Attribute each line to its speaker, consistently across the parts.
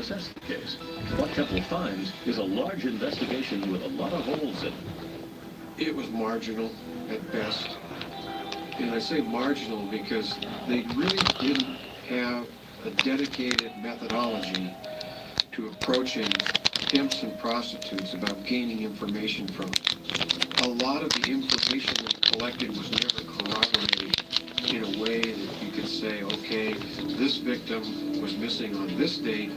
Speaker 1: assess the case. What Keppel finds is a large investigation with a lot of holes in it.
Speaker 2: It was marginal at best. And I say marginal because they really didn't have a dedicated methodology to approaching pimps and prostitutes about gaining information from them. A lot of the information they collected was never corroborated in a way that you could say, okay, this victim was missing on this date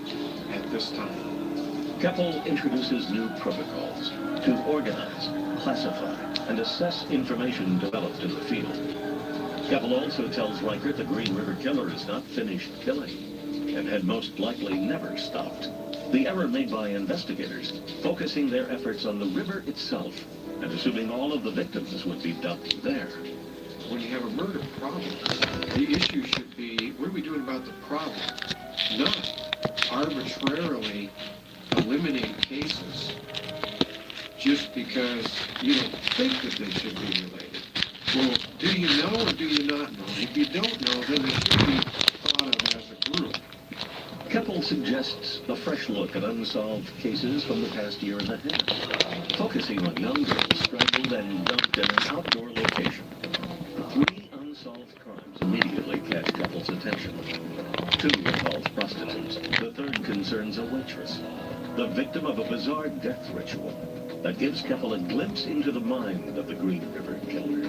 Speaker 2: at this time.
Speaker 1: Keppel introduces new protocols to organize, classify, and assess information developed in the field. Keppel also tells Riker the Green River Killer is not finished killing and had most likely never stopped. The error made by investigators, focusing their efforts on the river itself and assuming all of the victims would be dumped there.
Speaker 2: When you have a murder problem, the issue should be, what are we doing about the problem? Not arbitrarily eliminate cases just because you don't think that they should be related. Well, do you know or do you not know? If you don't know, then they should be thought of as a group.
Speaker 1: Keppel suggests a fresh look at unsolved cases from the past year and a half, focusing on young girls strangled and dumped in an outdoor location. 3 unsolved crimes immediately catch Keppel's attention. 2 involve prostitutes. The third concerns a waitress, the victim of a bizarre death ritual that gives Keppel a glimpse into the mind of the Green River Killer.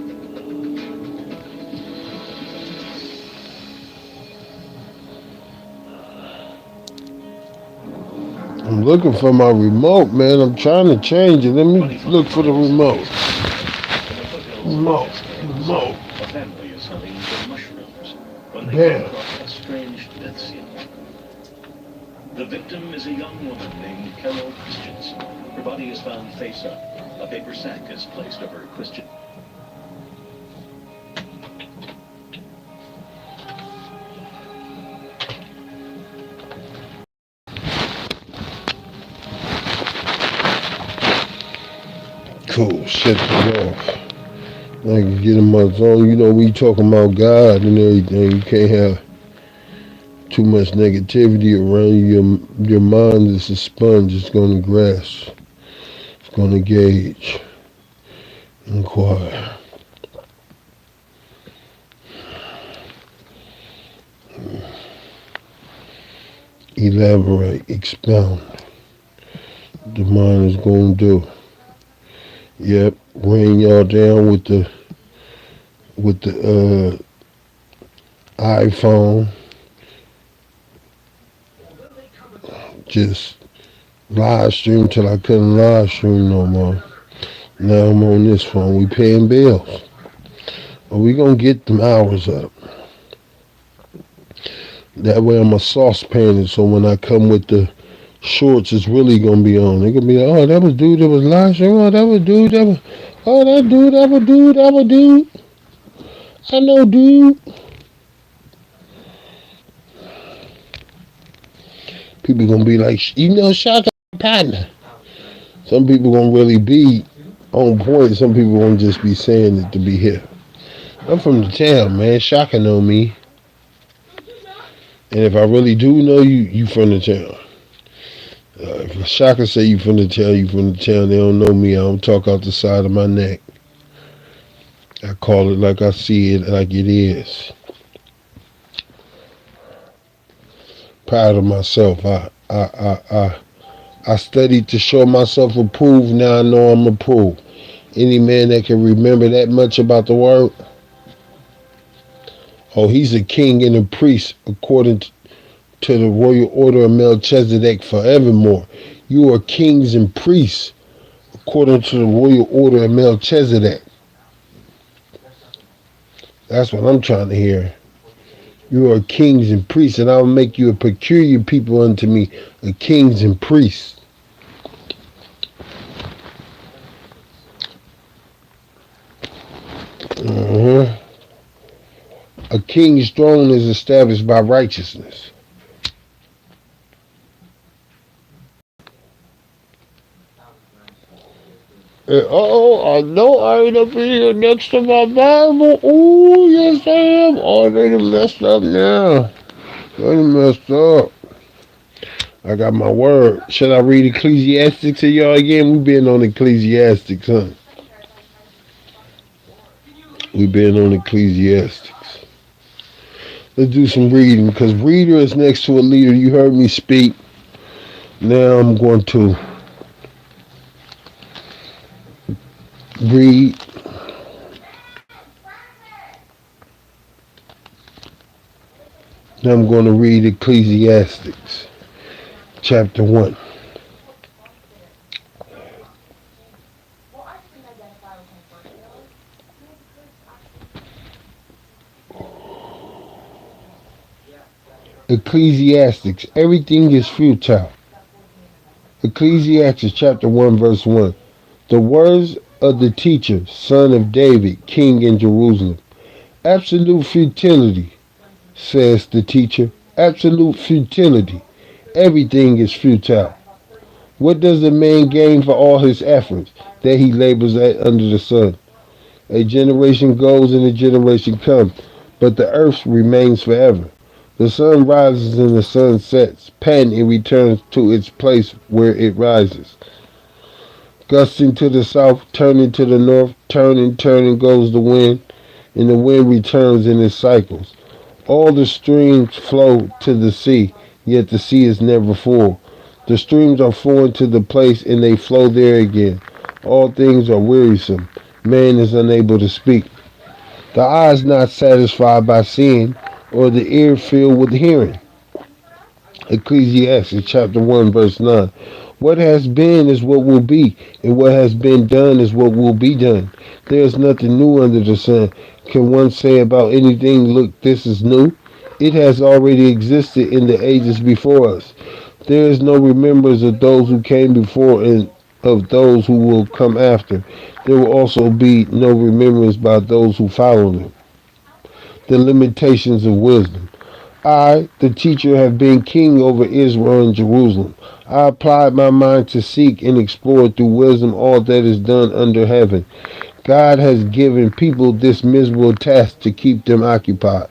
Speaker 3: I'm looking for my remote, man. I'm trying to change it. Let me look for the remote. Remote.
Speaker 1: A family is hunting for mushrooms when they come across a strange death scene. The victim is a young woman named Carol Christensen. Her body is found face up. A paper sack is placed over her Christian.
Speaker 3: Cool. Shut it off. I can get in my zone. You know, we talking about God and everything. You can't have too much negativity around you. Your mind is a sponge. It's going to grasp. It's going to gauge. Inquire. Elaborate. Expound. The mind is going to do. Yep, bring y'all down with the iPhone. Just live stream till I couldn't live stream no more. Now I'm on this phone. We paying bills, but we gonna get them hours up. That way I'm a saucepan, so when I come with the shorts, it's really gonna be on. They're gonna be like, oh, that was dude that was live stream. Oh, that was dude that was. Oh, that dude, that was dude, that was dude. I know, dude. People gonna be like, you know, Shaka partner. Some people gonna really be on point. Some people gonna just be saying it to be here. I'm from the town, man. Shaka know me. And if I really do know you, you from the town. If Shaka say you from the town, you from the town. They don't know me. I don't talk out the side of my neck. I call it like I see it, like it is. Proud of myself. I studied to show myself approved. Now I know I'm approved. Any man that can remember that much about the word, oh, he's a king and a priest according to the royal order of Melchizedek forevermore. You are kings and priests according to the royal order of Melchizedek. That's what I'm trying to hear. You are kings and priests, and I will make you a peculiar people unto me, a kings and priests. A king's throne is established by righteousness. I know I ain't up in here next to my Bible. Oh, yes I am. Oh, they done messed up now. They done messed up. I got my word. Should I read Ecclesiastics to y'all again? We been on Ecclesiastics, huh? We been on Ecclesiastics. Let's do some reading because reader is next to a leader. You heard me speak. Now I'm going to read. Now I'm going to read Ecclesiastics chapter 1. Ecclesiastics. Everything is futile. Ecclesiastes chapter 1 verse 1. The words of the teacher, son of David, king in Jerusalem. Absolute futility, says the teacher. Absolute futility. Everything is futile. What does a man gain for all his efforts that he labors at under the sun? A generation goes and a generation comes, but the earth remains forever. The sun rises and the sun sets, and it returns to its place where it rises. Gusting to the south, turning to the north, turning goes the wind, and the wind returns in its cycles. All the streams flow to the sea, yet the sea is never full. The streams are flowing to the place and they flow there again. All things are wearisome. Man is unable to speak. The eye is not satisfied by seeing, or the ear filled with hearing. Ecclesiastes chapter 1 verse 9. What has been is what will be, and what has been done is what will be done. There is nothing new under the sun. Can one say about anything, look, this is new? It has already existed in the ages before us. There is no remembrance of those who came before and of those who will come after. There will also be no remembrance by those who follow them. The limitations of wisdom. I, the teacher, have been king over Israel and Jerusalem. I applied my mind to seek and explore through wisdom all that is done under heaven. God has given people this miserable task to keep them occupied.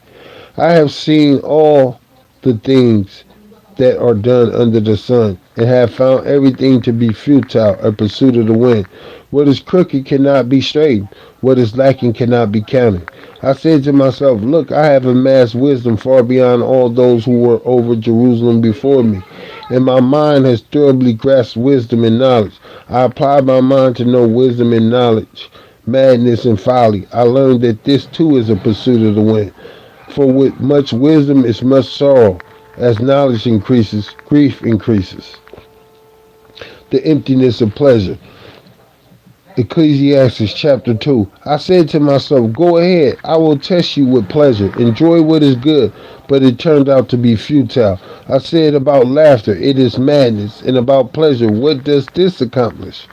Speaker 3: I have seen all the things that are done under the sun, and have found everything to be futile, a pursuit of the wind. What is crooked cannot be straightened. What is lacking cannot be counted. I said to myself, look, I have amassed wisdom far beyond all those who were over Jerusalem before me, and my mind has thoroughly grasped wisdom and knowledge. I applied my mind to know wisdom and knowledge, madness and folly. I learned that this too is a pursuit of the wind. For with much wisdom is much sorrow. As knowledge increases, grief increases. The emptiness of pleasure. Ecclesiastes chapter 2. I said to myself, go ahead, I will test you with pleasure. Enjoy what is good, but it turned out to be futile. I said about laughter, it is madness, and about pleasure, what does this accomplish?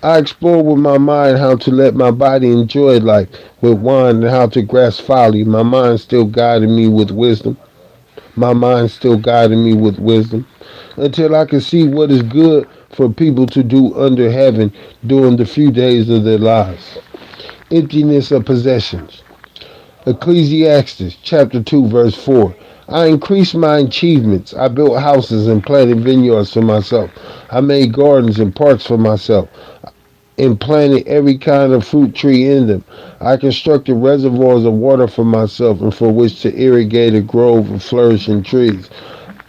Speaker 3: I explored with my mind how to let my body enjoy life with wine and how to grasp folly. My mind still guided me with wisdom. My mind still guiding me with wisdom until I can see what is good for people to do under heaven during the few days of their lives. Emptiness of possessions. Ecclesiastes chapter 2 verse 4. I increased my achievements. I built houses and planted vineyards for myself. I made gardens and parks for myself and planted every kind of fruit tree in them. I constructed reservoirs of water for myself and for which to irrigate a grove of flourishing trees.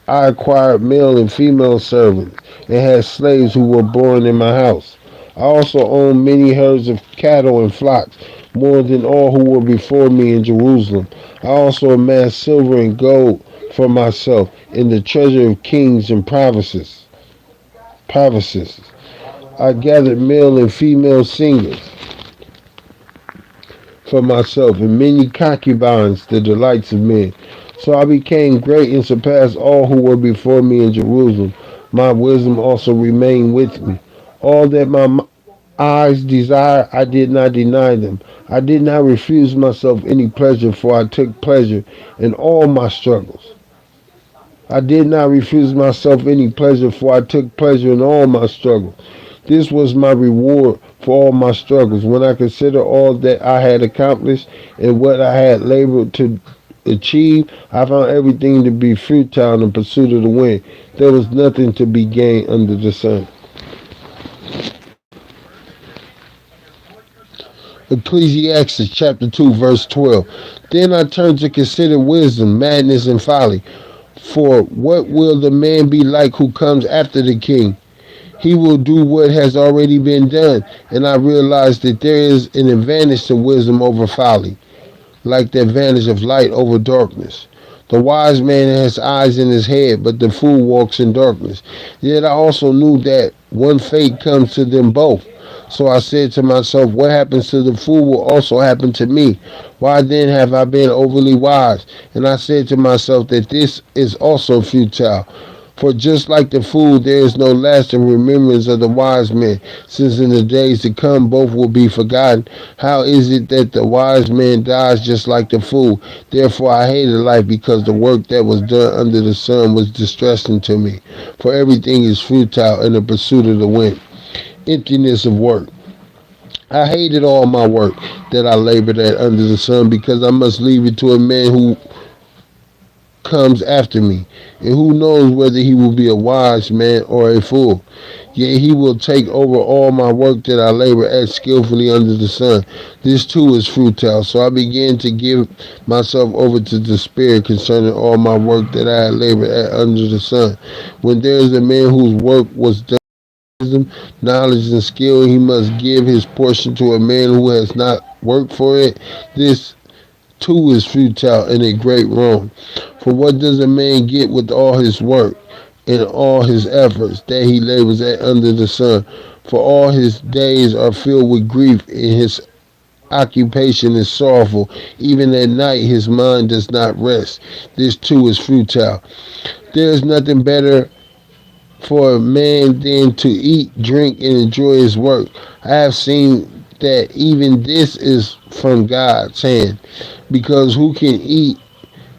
Speaker 3: I acquired male and female servants and had slaves who were born in my house. I also owned many herds of cattle and flocks, more than all who were before me in Jerusalem. I also amassed silver and gold for myself in the treasure of kings and provinces. I gathered male and female singers for myself, and many concubines, the delights of men. So I became great and surpassed all who were before me in Jerusalem. My wisdom also remained with me. All that my eyes desired, I did not deny them. I did not refuse myself any pleasure, for I took pleasure in all my struggles. I did not refuse myself any pleasure, for I took pleasure in all my struggles. This was my reward for all my struggles. When I consider all that I had accomplished and what I had labored to achieve, I found everything to be futile in the pursuit of the wind. There was nothing to be gained under the sun. Ecclesiastes chapter 2 verse 12. Then I turned to consider wisdom, madness, and folly. For what will the man be like who comes after the king? He will do what has already been done. And I realized that there is an advantage to wisdom over folly, like the advantage of light over darkness. The wise man has eyes in his head, but the fool walks in darkness. Yet I also knew that one fate comes to them both. So I said to myself, what happens to the fool will also happen to me. Why then have I been overly wise? And I said to myself that this is also futile. For just like the fool, there is no lasting remembrance of the wise man, since in the days to come both will be forgotten. How is it that the wise man dies just like the fool? Therefore I hated life, because the work that was done under the sun was distressing to me. For everything is futile in the pursuit of the wind. Emptiness of work. I hated all my work that I labored at under the sun, because I must leave it to a man who comes after me, and who knows whether he will be a wise man or a fool. Yet he will take over all my work that I labor at skillfully under the sun. This too is futile. So I began to give myself over to despair concerning all my work that I had labored at under the sun. When there is a man whose work was done, wisdom, knowledge, and skill, he must give his portion to a man who has not worked for it. This too is futile and a great wrong. For what does a man get with all his work and all his efforts that he labors at under the sun? For all his days are filled with grief, and his occupation is sorrowful. Even at night his mind does not rest. This too is futile. There is nothing better for a man than to eat, drink, and enjoy his work. I have seen that even this is from God's hand, because who can eat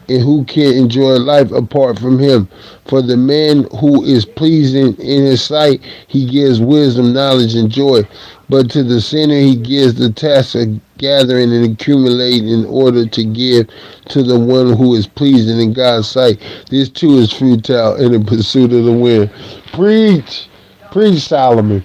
Speaker 3: and who can enjoy life apart from him? For the man who is pleasing in his sight, he gives wisdom, knowledge, and joy. But to the sinner he gives the task of gathering and accumulating in order to give to the one who is pleasing in God's sight. This too is futile in the pursuit of the wind. Preach! Preach, Solomon.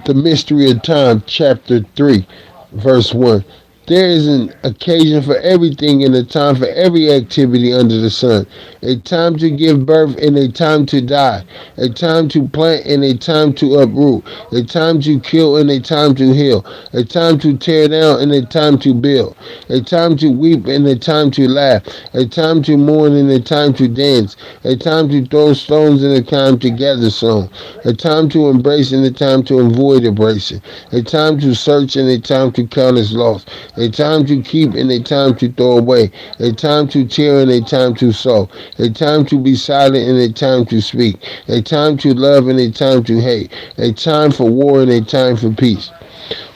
Speaker 3: The Mystery of Time, chapter 3, verse 1. There is an occasion for everything and a time for every activity under the sun. A time to give birth and a time to die. A time to plant and a time to uproot. A time to kill and a time to heal. A time to tear down and a time to build. A time to weep and a time to laugh. A time to mourn and a time to dance. A time to throw stones and a time to gather stones. A time to embrace and a time to avoid embracing. A time to search and a time to count as lost. A time to keep and a time to throw away. A time to tear and a time to sow. A time to be silent and a time to speak. A time to love and a time to hate. A time for war and a time for peace.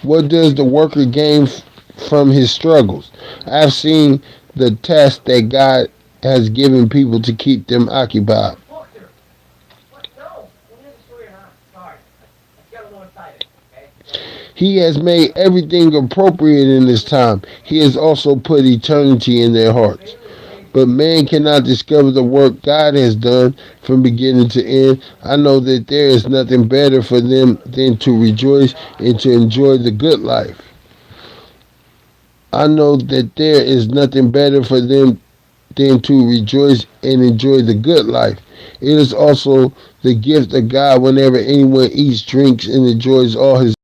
Speaker 3: What does the worker gain from his struggles? I've seen the task that God has given people to keep them occupied. He has made everything appropriate in his time. He has also put eternity in their hearts. But man cannot discover the work God has done from beginning to end. I know that there is nothing better for them than to rejoice and to enjoy the good life. I know that there is nothing better for them than to rejoice and enjoy the good life. It is also the gift of God whenever anyone eats, drinks, and enjoys all his.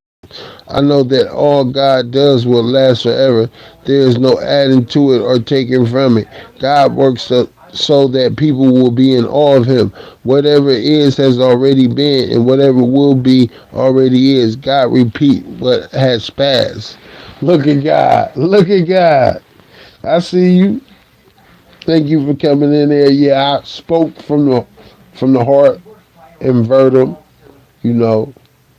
Speaker 3: I know that all God does will last forever. There is no adding to it or taking from it. God works so that people will be in awe of him. Whatever is has already been, and whatever will be already is. God repeat what has passed. Look at God. Look at God. I see you. Thank you for coming in there. Yeah, I spoke from the heart and verbatim, you know,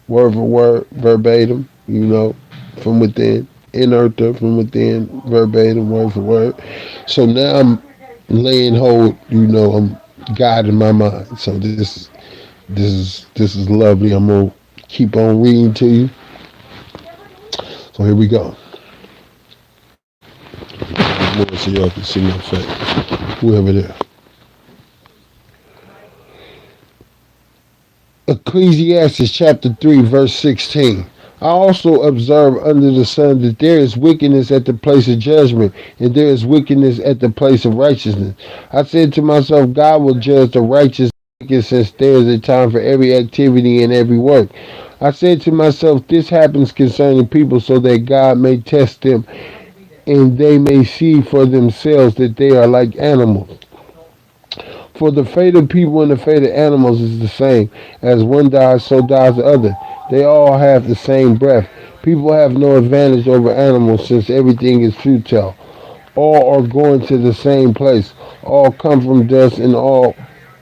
Speaker 3: word for word, verbatim, you know, from within, inerta from within, verbatim, word for word. So now I'm laying hold, you know, I'm guiding my mind. So this is lovely. I'm gonna keep on reading to you. So here we go. board so y'all can see my face. Whoever there. Ecclesiastes chapter 3, verse 16. I also observe under the sun that there is wickedness at the place of judgment, and there is wickedness at the place of righteousness. I said to myself, God will judge the righteous and wicked, since there is a time for every activity and every work. I said to myself, this happens concerning people so that God may test them and they may see for themselves that they are like animals. For the fate of people and the fate of animals is the same. As one dies, so dies the other. They all have the same breath. People have no advantage over animals since everything is futile. All are going to the same place. All come from dust and all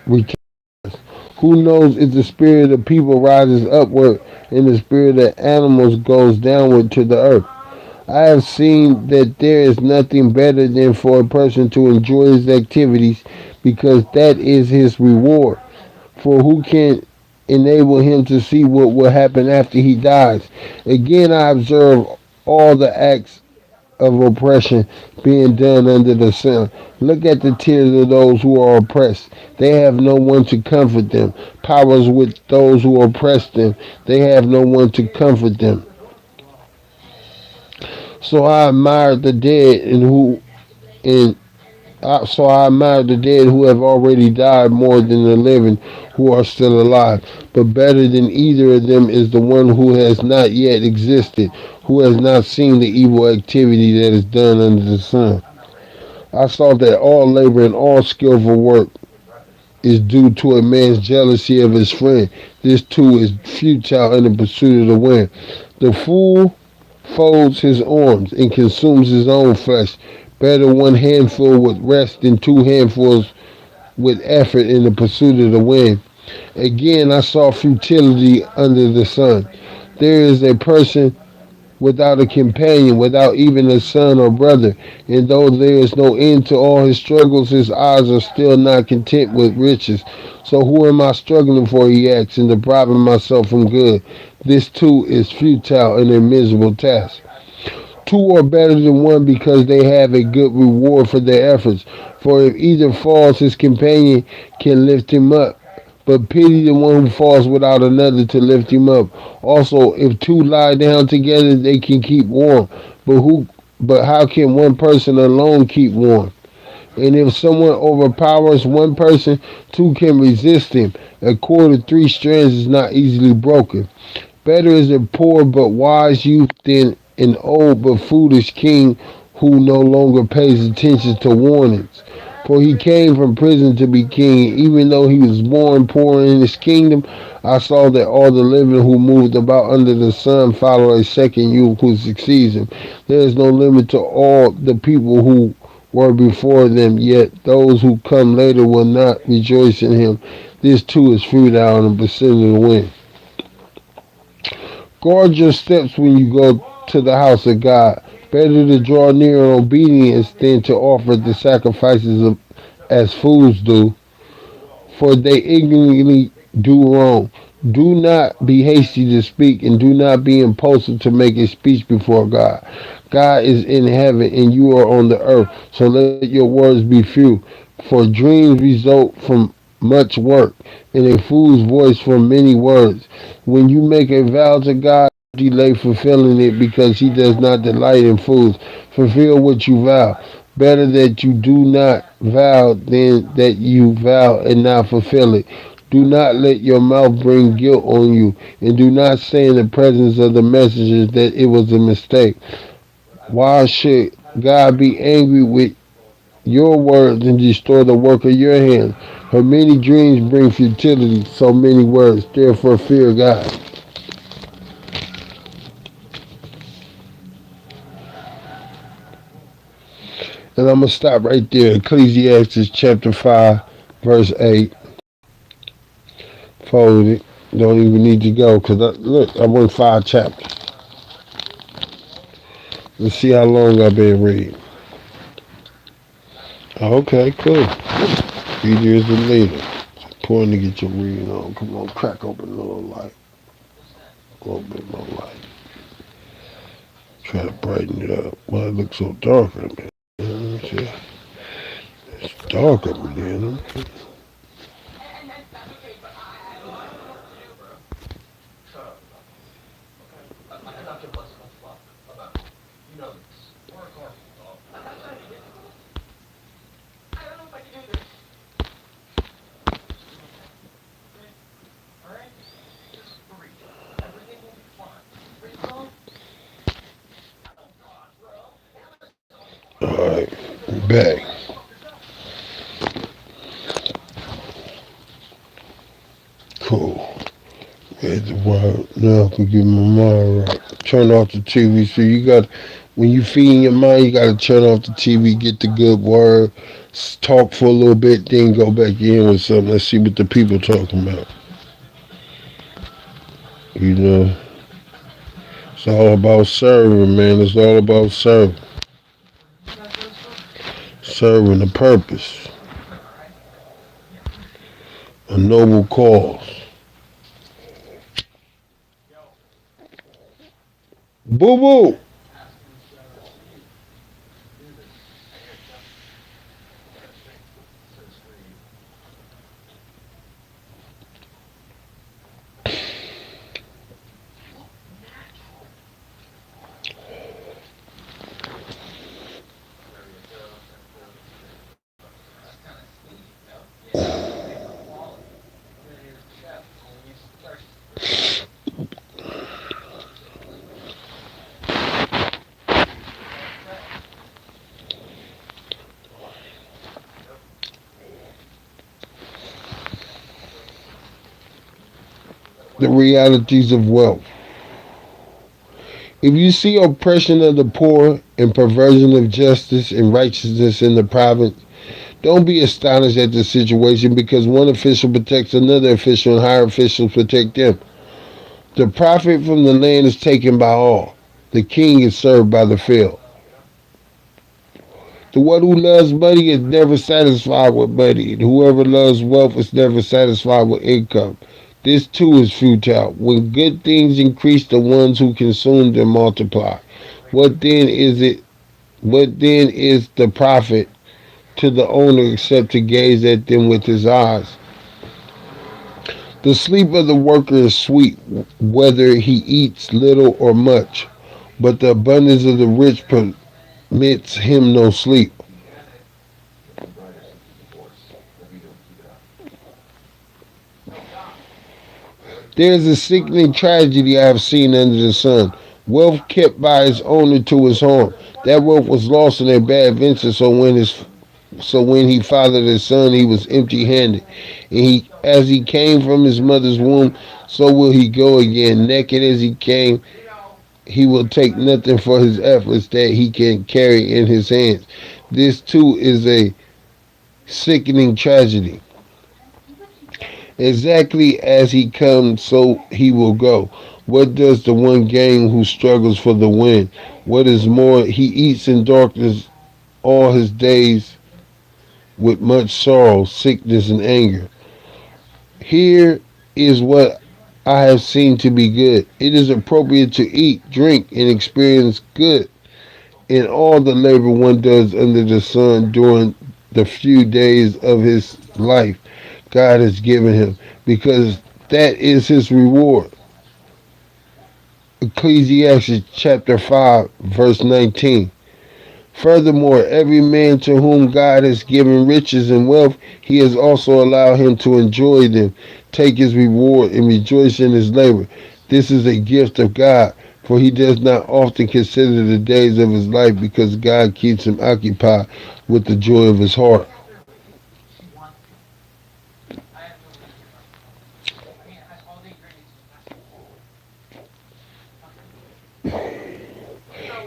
Speaker 3: return. Who knows if the spirit of people rises upward and the spirit of animals goes downward to the earth? I have seen that there is nothing better than for a person to enjoy his activities because that is his reward. For who can enable him to see what will happen after he dies? Again, I observe all the acts of oppression being done under the sun. Look at the tears of those who are oppressed. They have no one to comfort them. Powers with those who oppress them. They have no one to comfort them. So I admire the dead and so I admire the dead who have already died more than the living who are still alive. But better than either of them is the one who has not yet existed, who has not seen the evil activity that is done under the sun. I saw that all labor and all skillful work is due to a man's jealousy of his friend. This too is futile in the pursuit of the wind. The fool folds his arms and consumes his own flesh. Better one handful with rest than two handfuls with effort in the pursuit of the wind. Again, I saw futility under the sun. There is a person without a companion, without even a son or brother. And though there is no end to all his struggles, his eyes are still not content with riches. So who am I struggling for, he asks, and depriving myself from good? This too is futile and a miserable task. Two are better than one because they have a good reward for their efforts. For if either falls, his companion can lift him up. But pity the one who falls without another to lift him up. Also, if two lie down together, they can keep warm. But how can one person alone keep warm? And if someone overpowers one person, two can resist him. A cord of three strands is not easily broken. Better is a poor but wise youth than an old but foolish king who no longer pays attention to warnings. For he came from prison to be king. Even though he was born poor in his kingdom, I saw that all the living who moved about under the sun follow a second youth who succeeds him. There is no limit to all the people who were before them, yet those who come later will not rejoice in him. This too is futile and pursuit of the wind. Guard your steps when you go to the house of God. Better to draw near in obedience than to offer the sacrifices as fools do, for they ignorantly do wrong. Do not be hasty to speak, and do not be impulsive to make a speech before God. God is in heaven, and you are on the earth, so let your words be few. For dreams result from much work, and a fool's voice from many words. When you make a vow to God, delay fulfilling it because he does not delight in fools. Fulfill what you vow. Better that you do not vow than that you vow and not fulfill it. Do not let your mouth bring guilt on you, and do not say in the presence of the messengers that it was a mistake. Why should God be angry with your words and destroy the work of your hands? For many dreams bring futility, so many words. Therefore fear God. And I'm going to stop right there. Ecclesiastes chapter 5, verse 8. Fold it. Don't even need to go because, look, I went 5 chapters. Let's see how long I've been reading. Okay, cool. 3 years later. It's important to get your reading on. Come on, crack open a little light. A little bit more light. Try to brighten it up. Well, it looks so dark in there. Let me see. Dark up in here. Alright, back. Cool. At the wild. Now I can get my mind right. Turn off the TV. So you got, when you feeding your mind, you got to turn off the TV, get the good word, talk for a little bit, then go back in with something. Let's see what the people talking about. You know, it's all about serving, man. It's all about serving. Serving a purpose, a noble cause. Boo boo. The realities of wealth. If you see oppression of the poor and perversion of justice and righteousness in the province, don't be astonished at the situation because one official protects another official and higher officials protect them. The profit from the land is taken by all. The king is served by the field. The one who loves money is never satisfied with money, and whoever loves wealth is never satisfied with income. This too is futile. When good things increase, the ones who consume them multiply. What then is it? What then is the profit to the owner except to gaze at them with his eyes? The sleep of the worker is sweet, whether he eats little or much, but the abundance of the rich permits him no sleep. There is a sickening tragedy I have seen under the sun. Wealth kept by its owner to his harm. That wealth was lost in a bad venture, so when he fathered his son, he was empty-handed. And as he came from his mother's womb, so will he go again. Naked as he came, he will take nothing for his efforts that he can carry in his hands. This too is a sickening tragedy. Exactly as he comes, so he will go. What does the one gain who struggles for the wind? What is more, he eats in darkness all his days with much sorrow, sickness, and anger. Here is what I have seen to be good. It is appropriate to eat, drink, and experience good in all the labor one does under the sun during the few days of his life God has given him, because that is his reward. Ecclesiastes chapter 5, verse 19. Furthermore, every man to whom God has given riches and wealth, he has also allowed him to enjoy them, take his reward, and rejoice in his labor. This is a gift of God, for he does not often consider the days of his life because God keeps him occupied with the joy of his heart.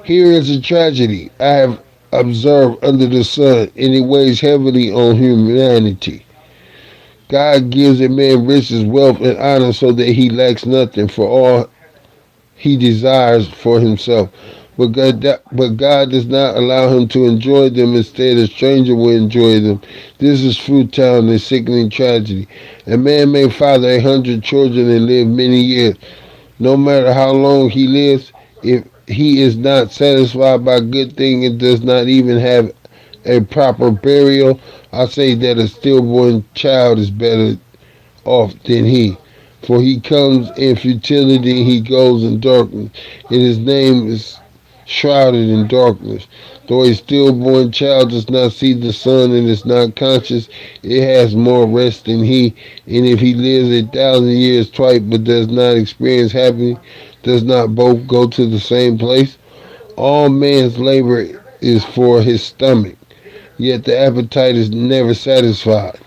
Speaker 3: Here is a tragedy I have observed under the sun, and it weighs heavily on humanity. God gives a man riches, wealth, and honor so that he lacks nothing for all he desires for himself. But God does not allow him to enjoy them. Instead, a stranger will enjoy them. This is futile and a sickening tragedy. A man may father 100 children and live many years. No matter how long he lives, if he is not satisfied by good things and does not even have a proper burial, I say that a stillborn child is better off than he. For he comes in futility, he goes in darkness, and his name is shrouded in darkness. Though a stillborn child does not see the sun and is not conscious, it has more rest than he. And if he lives 1,000 years twice but does not experience happiness, does not both go to the same place? All man's labor is for his stomach, yet the appetite is never satisfied.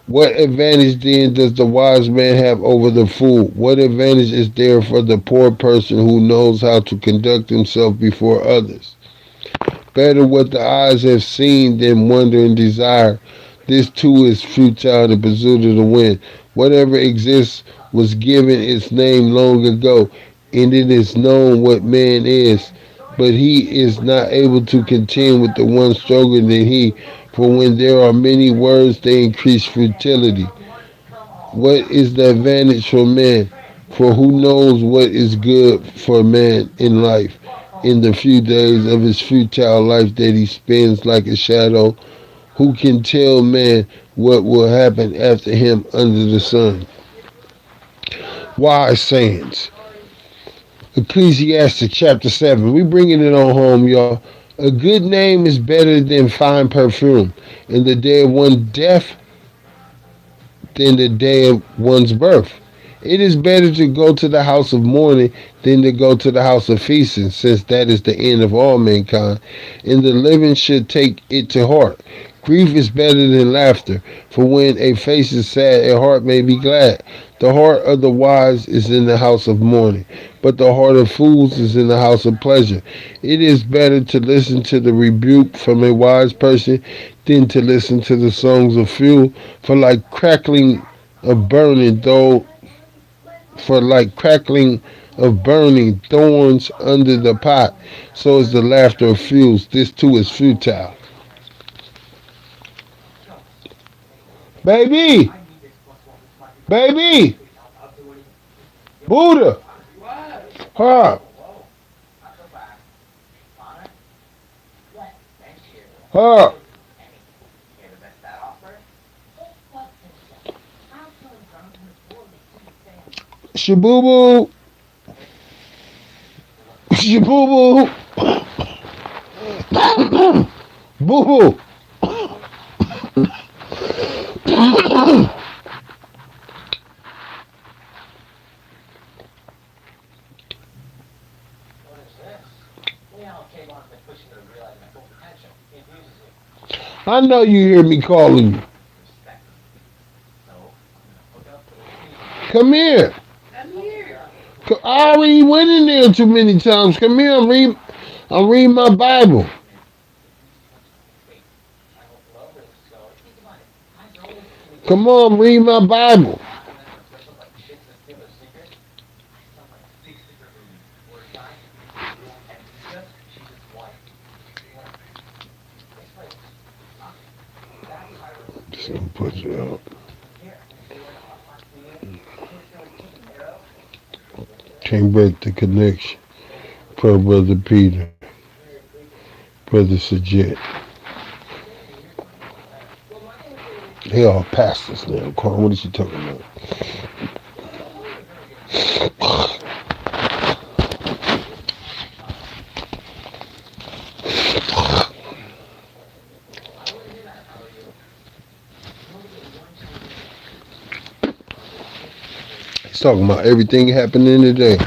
Speaker 3: What advantage then does the wise man have over the fool? What advantage is there for the poor person who knows how to conduct himself before others? Better what the eyes have seen than wonder and desire. This too is futile, the pursuit of the wind. Whatever exists was given its name long ago, and it is known what man is. But he is not able to contend with the one stronger than he, for when there are many words, they increase futility. What is the advantage for man? For who knows what is good for man in life, in the few days of his futile life that he spends like a shadow? Who can tell man what will happen after him under the sun? Wise sayings. Ecclesiastes chapter 7. We bringing it on home, y'all. A good name is better than fine perfume, and the day of one's death than the day of one's birth. It is better to go to the house of mourning than to go to the house of feasting, since that is the end of all mankind, and the living should take it to heart. Grief is better than laughter, for when a face is sad, a heart may be glad. The heart of the wise is in the house of mourning, but the heart of fools is in the house of pleasure. It is better to listen to the rebuke from a wise person than to listen to the songs of fuel, for like crackling of burning, though for like crackling of burning thorns under the pot, so is the laughter of fools. This too is futile. Baby! Baby! Buddha! Huh? Huh? Shabubu! Shabubu! Boo boo! I know you hear me calling you. Come here. I already went in there too many times. Come here. I'm reading my Bible. Come on, read my Bible. Just gonna put you out. Can't break the connection. Per Brother Peter. Brother Sajid. They all pastors now. Quan, what is she talking about? He's talking about everything happening today.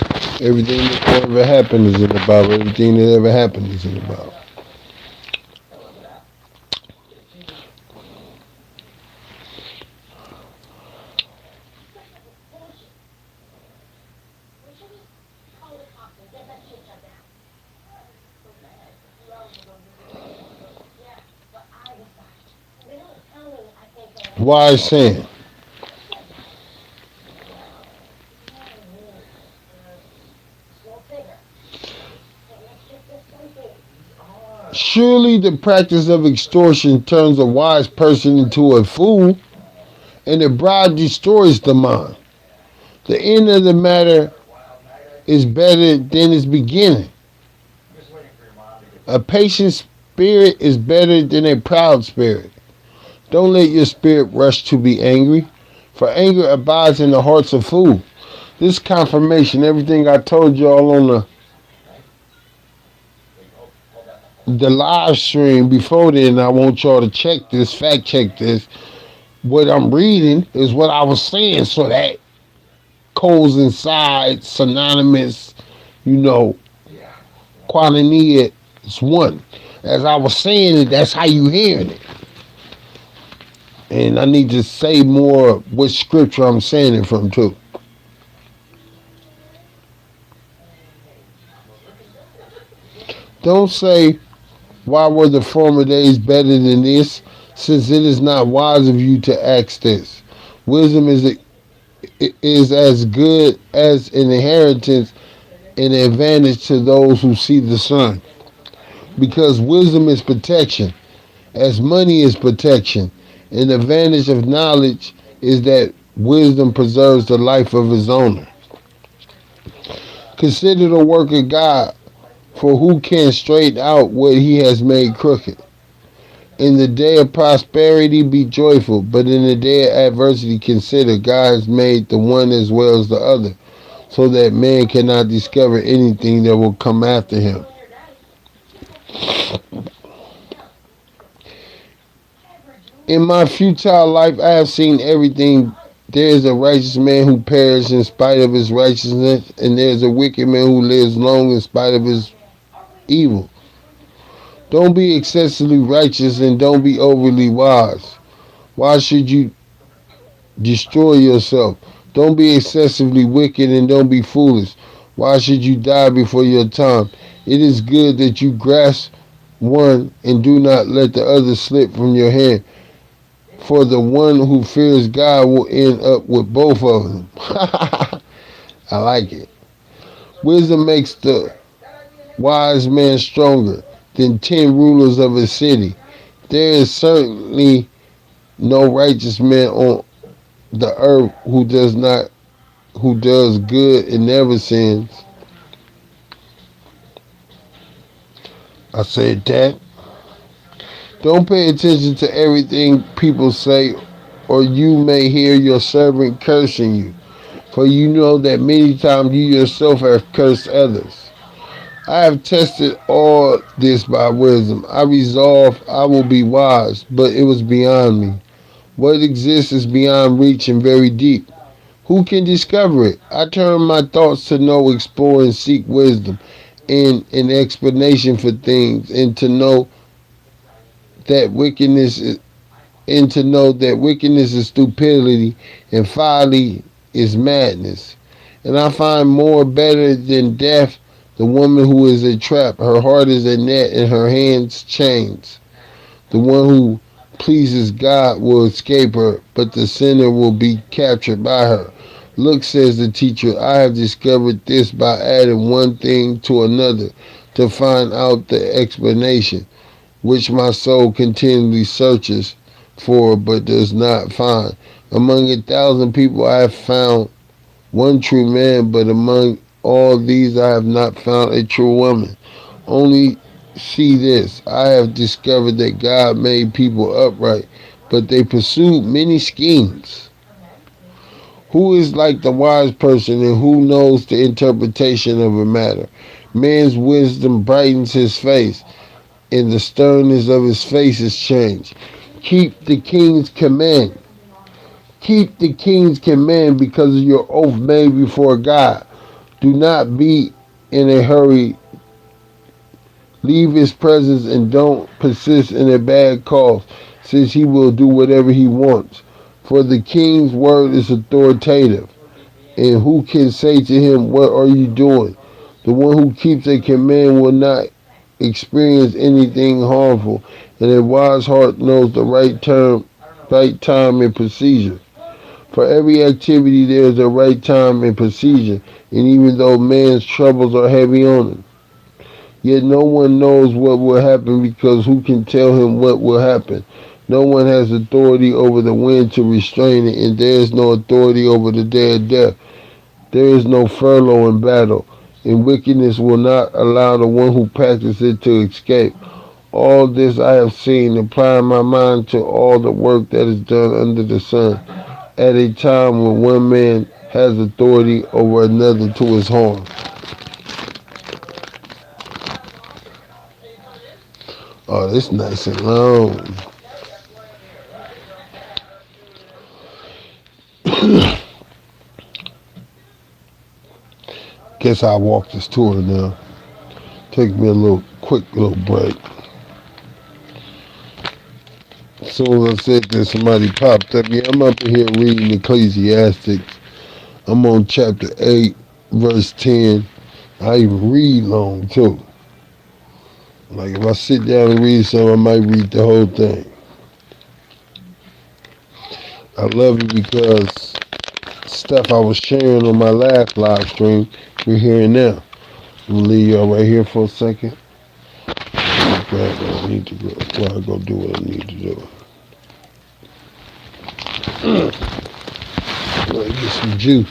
Speaker 3: Everything that ever happened is in the Bible. Everything that ever happened is in the Bible. Wise saying. Surely the practice of extortion turns a wise person into a fool, and a bribe destroys the mind. The end of the matter is better than its beginning. A patient spirit is better than a proud spirit. Don't let your spirit rush to be angry, for anger abides in the hearts of fools. This confirmation, everything I told y'all on the live stream before then, I want y'all to check this, fact check this. What I'm reading is what I was saying, so that coincides, synonymous, you know, quantity is one. As I was saying it, that's how you hearing it. And I need to say more what scripture I'm saying it from too. Don't say, why were the former days better than this? Since it is not wise of you to ask this. Wisdom is as good as an inheritance and an advantage to those who see the sun. Because wisdom is protection, as money is protection. An advantage of knowledge is that wisdom preserves the life of its owner. Consider the work of God, for who can straighten out what he has made crooked? In the day of prosperity be joyful, but in the day of adversity consider God has made the one as well as the other, so that man cannot discover anything that will come after him. In my futile life I have seen everything. There is a righteous man who perishes in spite of his righteousness, and there is a wicked man who lives long in spite of his evil. Don't be excessively righteous and don't be overly wise. Why should you destroy yourself? Don't be excessively wicked and don't be foolish. Why should you die before your time? It is good that you grasp one and do not let the other slip from your hand. For the one who fears God will end up with both of them. I like it. Wisdom makes the wise man stronger than 10 rulers of a city. There is certainly no righteous man on the earth who does good and never sins. I said that. Don't pay attention to everything people say, or you may hear your servant cursing you. For you know that many times you yourself have cursed others. I have tested all this by wisdom. I resolved I will be wise, but it was beyond me. What exists is beyond reach and very deep. Who can discover it? I turn my thoughts to know, explore, and seek wisdom and an explanation for things, and to know that wickedness is stupidity and folly is madness. And I find more better than death the woman who is a trap. Her heart is a net and her hands chains. The one who pleases God will escape her, but the sinner will be captured by her. Look, says the teacher, I have discovered this by adding one thing to another to find out the explanation, which my soul continually searches for but does not find. Among 1,000 people I have found one true man, but among all these I have not found a true woman. Only see this, I have discovered that God made people upright, but they pursued many schemes. Who is like the wise person and who knows the interpretation of a matter? Man's wisdom brightens his face, and the sternness of his face is changed. Keep the king's command. Keep the king's command because of your oath made before God. Do not be in a hurry. Leave his presence and don't persist in a bad cause, since he will do whatever he wants. For the king's word is authoritative, and who can say to him, what are you doing? The one who keeps a command will not experience anything harmful, and a wise heart knows the right time and procedure. For every activity there is a right time and procedure, and even though man's troubles are heavy on him, yet no one knows what will happen, because who can tell him what will happen? No one has authority over the wind to restrain it, and there is no authority over the day of death. There is no furlough in battle, and wickedness will not allow the one who practices it to escape. All this I have seen, applying my mind to all the work that is done under the sun, at a time when one man has authority over another to his harm. Oh, this nice and long. Guess I'll walk this tour now. Take me a little quick little break. As soon as I said that, somebody popped up. Yeah, I'm up in here reading Ecclesiastics. I'm on chapter 8, verse 10. I even read long too. Like if I sit down and read something, I might read the whole thing. I love it because stuff I was sharing on my last live stream, we're hearing now. I'm gonna leave y'all right here for a second. Grab what I need to go. Well, I go do what I need to do. Let get some juice.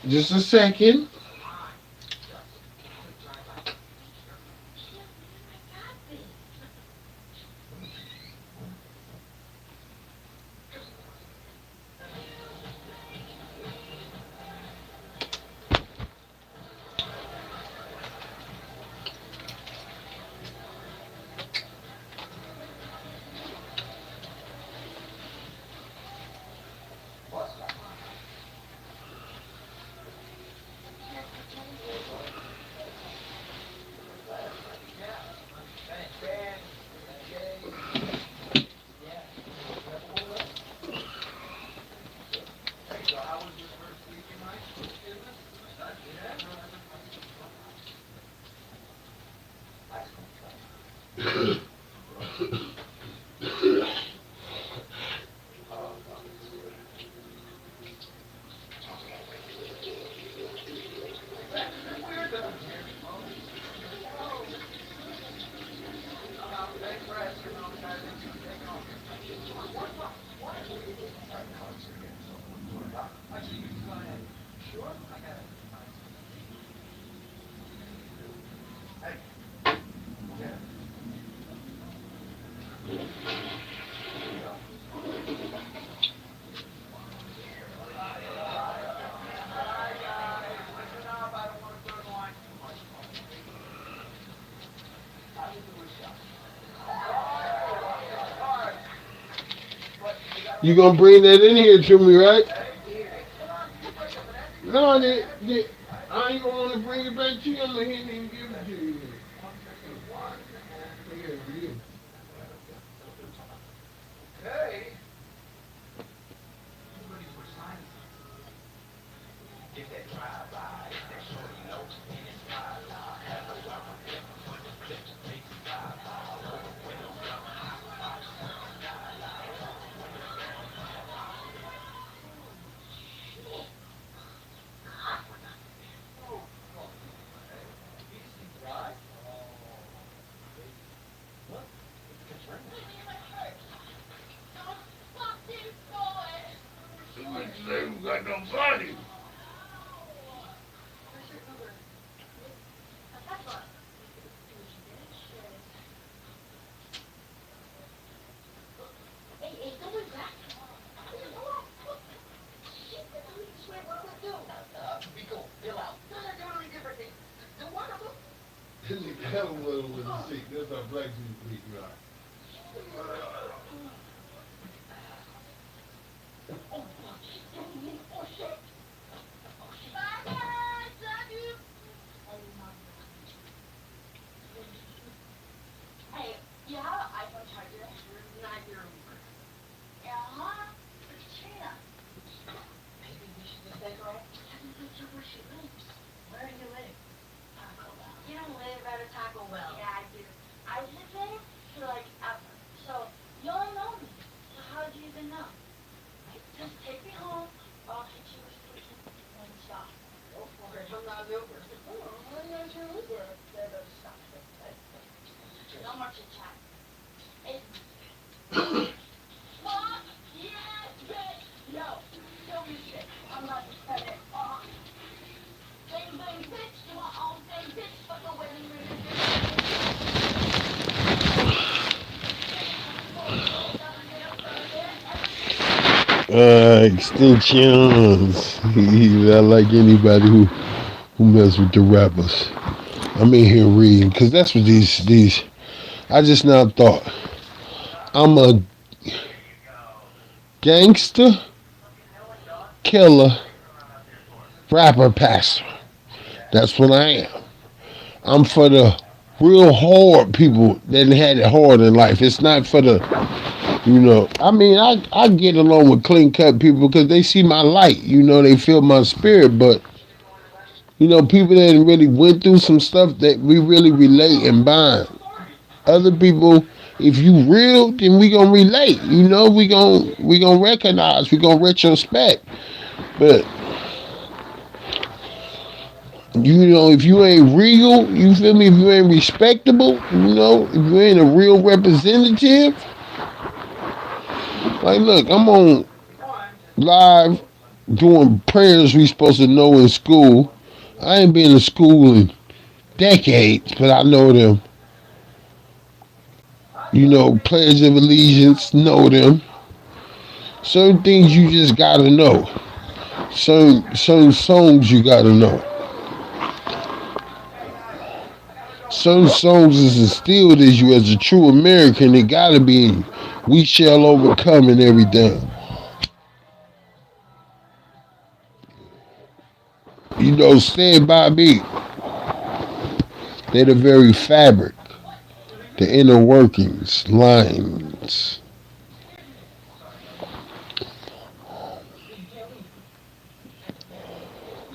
Speaker 3: Just a second. You gonna bring that in here to me, right? No, I ain't gonna want to bring it back to you. I'm gonna hit it and give it to you. Here, you. Somebody say we got nobody. Hell of a little with the seat. That's how black people think you are. Extensions. I like anybody who mess with the rappers. I'm in here reading because that's what these. I just now thought I'm a gangster, killer, rapper, pastor. That's what I am. I'm for the real hard people that had it hard in life. It's not for the, I mean, I get along with clean cut people because they see my light. They feel my spirit. But, people that really went through some stuff that we really relate and bind. Other people, if you real, then we gonna relate. We gonna recognize. We gonna retrospect. But if you ain't real, you feel me? If you ain't respectable, if you ain't a real representative, like look, I'm on live doing prayers we supposed to know in school. I ain't been to school in decades, but I know them. Pledge of allegiance, know them. Certain things you just gotta know. Certain songs you gotta know. Certain songs is instilled as you as a true American. It gotta be in you. We shall overcome and everything. Stand by me. They're the very fabric, the inner workings, lines.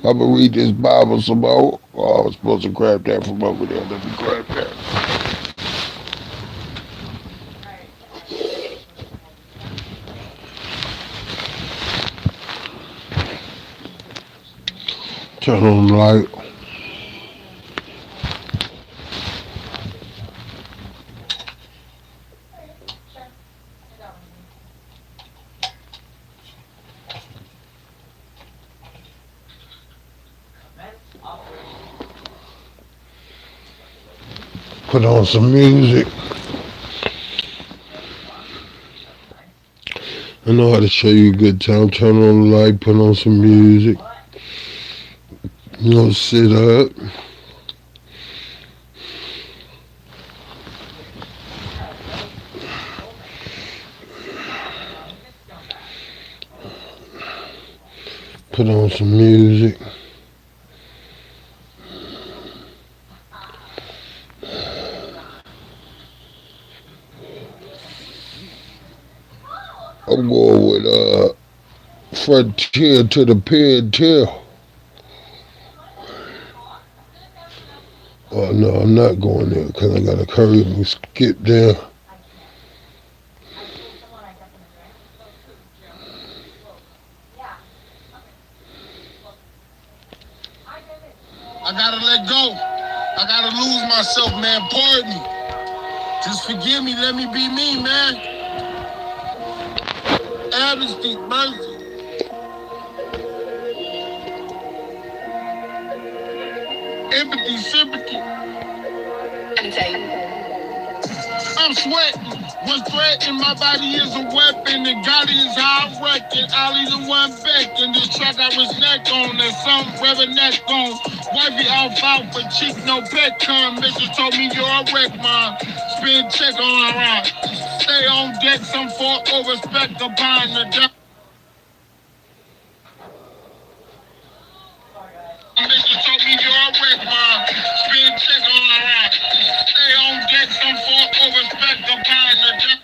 Speaker 3: I'm gonna read this Bible some more. Oh, I was supposed to grab that from over there. Let me grab that. Turn on the light. Put on some music. I know how to show you a good time. Turn on the light, put on some music. Sit up. Put on some music. I'm going with Frontier to the Penn Tail. Oh no, I'm not going there because I gotta hurry up and skip down.
Speaker 4: I gotta let go. I gotta lose myself, man. Pardon me. Just forgive me. Let me be me, man. Amnesty, mercy. Empathy, sympathy. I'm sweating. What's threatening my body is a weapon, and God is how I reckon. I'll either one back in this track I was neck on, and some brother neck on. Wifey off for cheek, no pet con. Mister told me you're a wreck, man. Spin check on around. Stay on deck, some for or respect upon the down. Mister told me you're a wreck, man. Spin check on around. Stay on deck, some for or respect upon the down.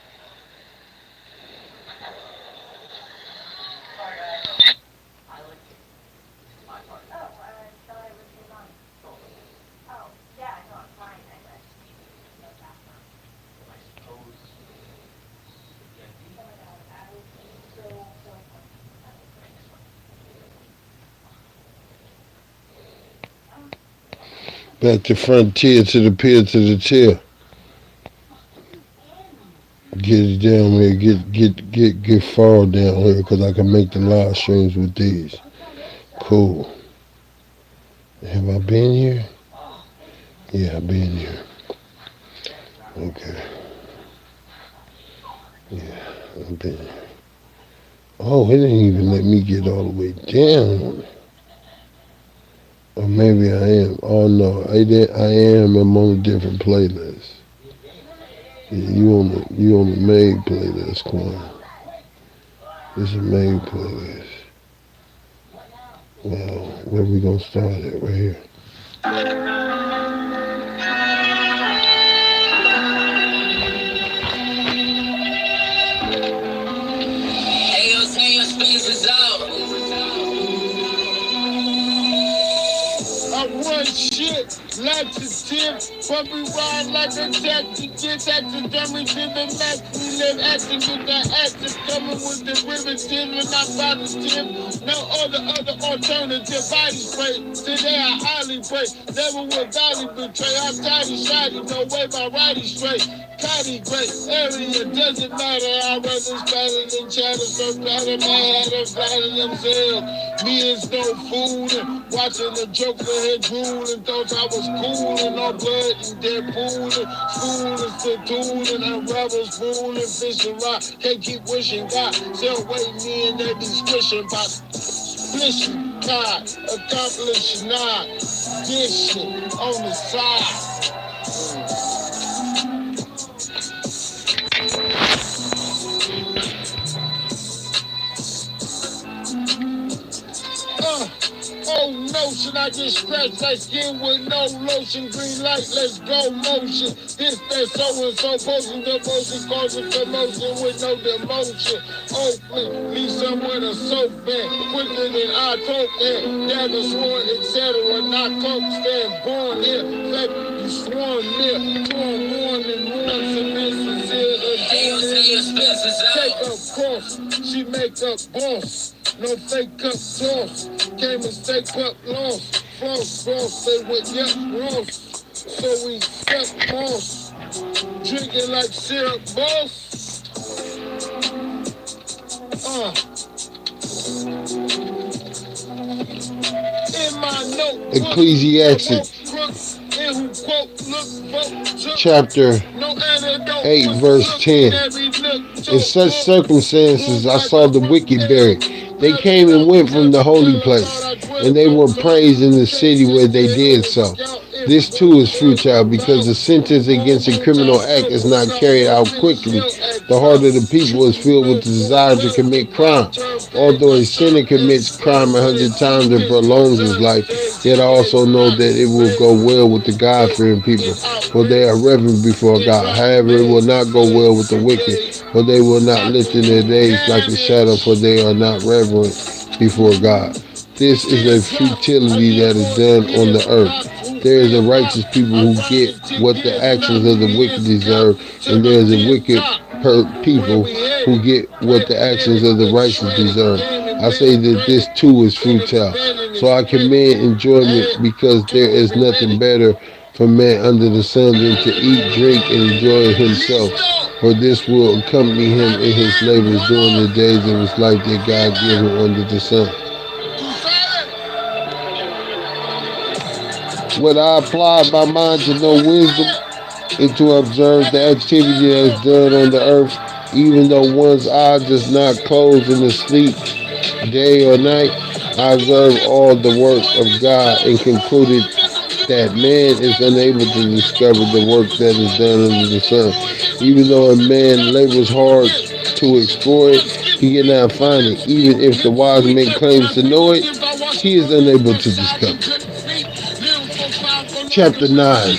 Speaker 3: Back to Frontier to the Pier to the Tail. Get it down here. Get far down here because I can make the live streams with these. Cool. Have I been here? Yeah, I've been here. Okay. Yeah, I've been here. Oh, it didn't even let me get all the way down. Or maybe I am. Oh no, I am. I'm on a different playlist. Yeah, you on the main playlist, QUAN. It's a main playlist. Well, where we gonna start at? Right here.
Speaker 4: I run shit, lots of tips, but we ride like a taxi, get accidentally to the max. We live acting with the actors, coming with the rivets, and not positive. No other alternative body spray. Today I highly pray, never will valley betray. I'm tidy, shoddy, no way my riding straight. Cotty great area, doesn't matter. I'd rather spatter than chatter, so better man had a flatter themselves. Me is no food, watching the Joker head drooling, thought I was cool and all blood and dead pooling. School is the tool and unravels fooling, fishing rock, can't keep wishing God. Still waiting me and they be squishing, but splishing, God, accomplishing not, dishing on the side. Oh, notion, I get scratched like skin with no lotion. Green light, let's go motion. This, that, so-and-so, posting devotion, causing commotion with no demotion. Oakland, leave someone a soap bag, quicker than I coke that. Dagger sworn, etc. Not coke, stand born here. Let you sworn near, torn, worn, and worn, submissive, take up course, she make up boss. No fake cup toss, can't mistake cup loss. Floss, they went yup Ross. So we suck moss, drinking like syrup boss. In my notebook,
Speaker 3: Ecclesiastes chapter 8 verse 10. In such circumstances I saw the wicked buried. They came and went from the holy place, and they were praised in the city where they did so. This too is futile because the sentence against a criminal act is not carried out quickly. The heart of the people is filled with the desire to commit crime. Although a sinner commits crime 100 times and prolongs his life, yet I also know that it will go well with the God-fearing people, for they are reverent before God. However, it will not go well with the wicked, for they will not lengthen their days like a shadow, for they are not reverent before God. This is a futility that is done on the earth. There is a righteous people who get what the actions of the wicked deserve, and there is a wicked people who get what the actions of the righteous deserve. I say that this too is futile. So I commend enjoyment because there is nothing better for man under the sun than to eat, drink, and enjoy himself. For this will accompany him in his labors during the days of his life that God gave him under the sun. Would I apply my mind to know wisdom and to observe the activity that is done on the earth, even though one's eye does not close in the sleep, day or night? I observed all the work of God and concluded that man is unable to discover the work that is done under the sun. Even though a man labors hard to explore it, he cannot find it. Even if the wise man claims to know it, he is unable to discover it. Chapter 9.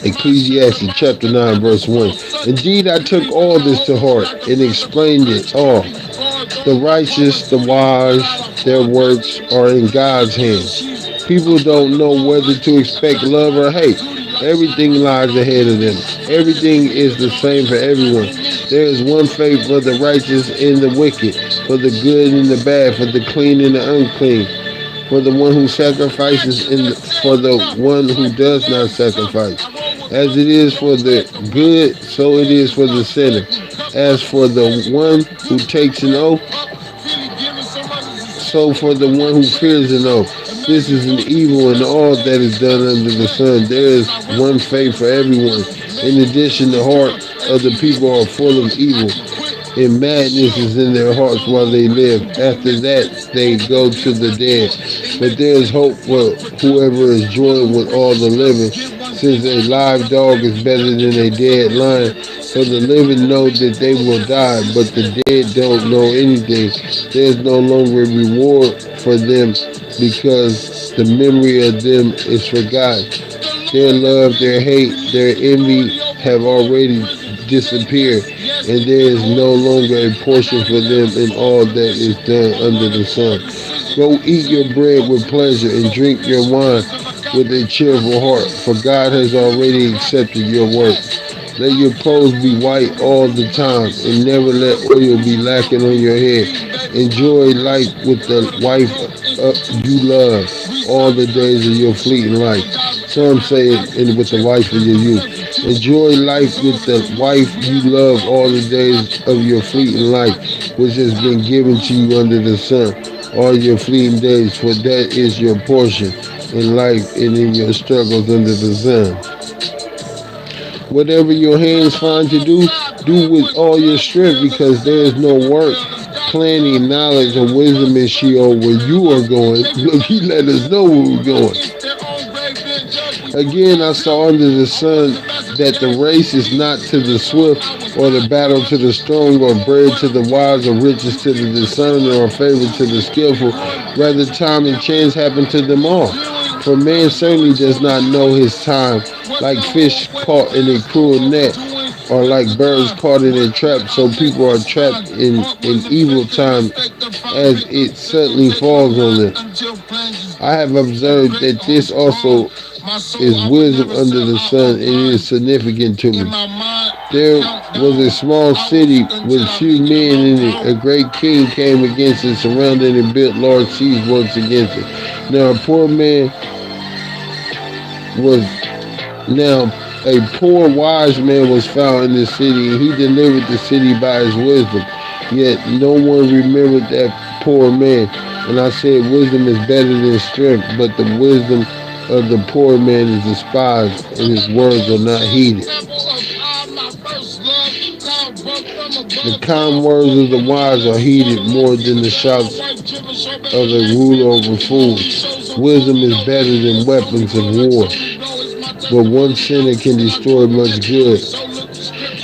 Speaker 3: Ecclesiastes chapter 9 verse 1. Indeed, I took all this to heart and explained it all. The righteous, the wise, their works are in God's hands. People don't know whether to expect love or hate. Everything lies ahead of them. Everything is the same for everyone. There is one fate for the righteous and the wicked, for the good and the bad, for the clean and the unclean, for the one who sacrifices and for the one who does not sacrifice. As it is for the good, so it is for the sinner. As for the one who takes an oath, so for the one who fears an oath. This is an evil in all that is done under the sun. There is one fate for everyone. In addition, the heart of the people are full of evil, and madness is in their hearts while they live. After that, they go to the dead. But there is hope for whoever is joined with all the living, since a live dog is better than a dead lion. For the living know that they will die, but the dead don't know anything. There is no longer a reward for them because the memory of them is forgotten. Their love, their hate, their envy have already disappeared, and there is no longer a portion for them in all that is done under the sun. Go eat your bread with pleasure and drink your wine with a cheerful heart, for God has already accepted your work. Let your clothes be white all the time, and never let oil be lacking on your head. Enjoy life with the wife you love all the days of your fleeting life. Some say it with the wife of your youth. Enjoy life with the wife you love all the days of your fleeting life, which has been given to you under the sun, all your fleeting days, for that is your portion in life and in your struggles under the sun. Whatever your hands find to do, do with all your strength, because there is no work, planning, knowledge, or wisdom in Sheol where you are going. Look, he let us know where we're going. Again, I saw under the sun that the race is not to the swift, or the battle to the strong, or bread to the wise, or riches to the discerning, or favor to the skillful. Rather, time and chance happen to them all. For man certainly does not know his time, like fish caught in a cruel net, or like birds caught in a trap. So people are trapped in an evil time as it suddenly falls on them. I have observed that this also is wisdom under the sun, and it is significant to me. There was a small city with few men in it. A great king came against it, surrounded and built large siege works against it. Now a poor man was now a poor wise man was found in the city, and he delivered the city by his wisdom. Yet no one remembered that poor man. And I said, wisdom is better than strength, but the wisdom of the poor man is despised, and his words are not heeded. The calm words of the wise are heeded more than the shouts of a ruler over fools. Wisdom is better than weapons of war, but one sinner can destroy much good.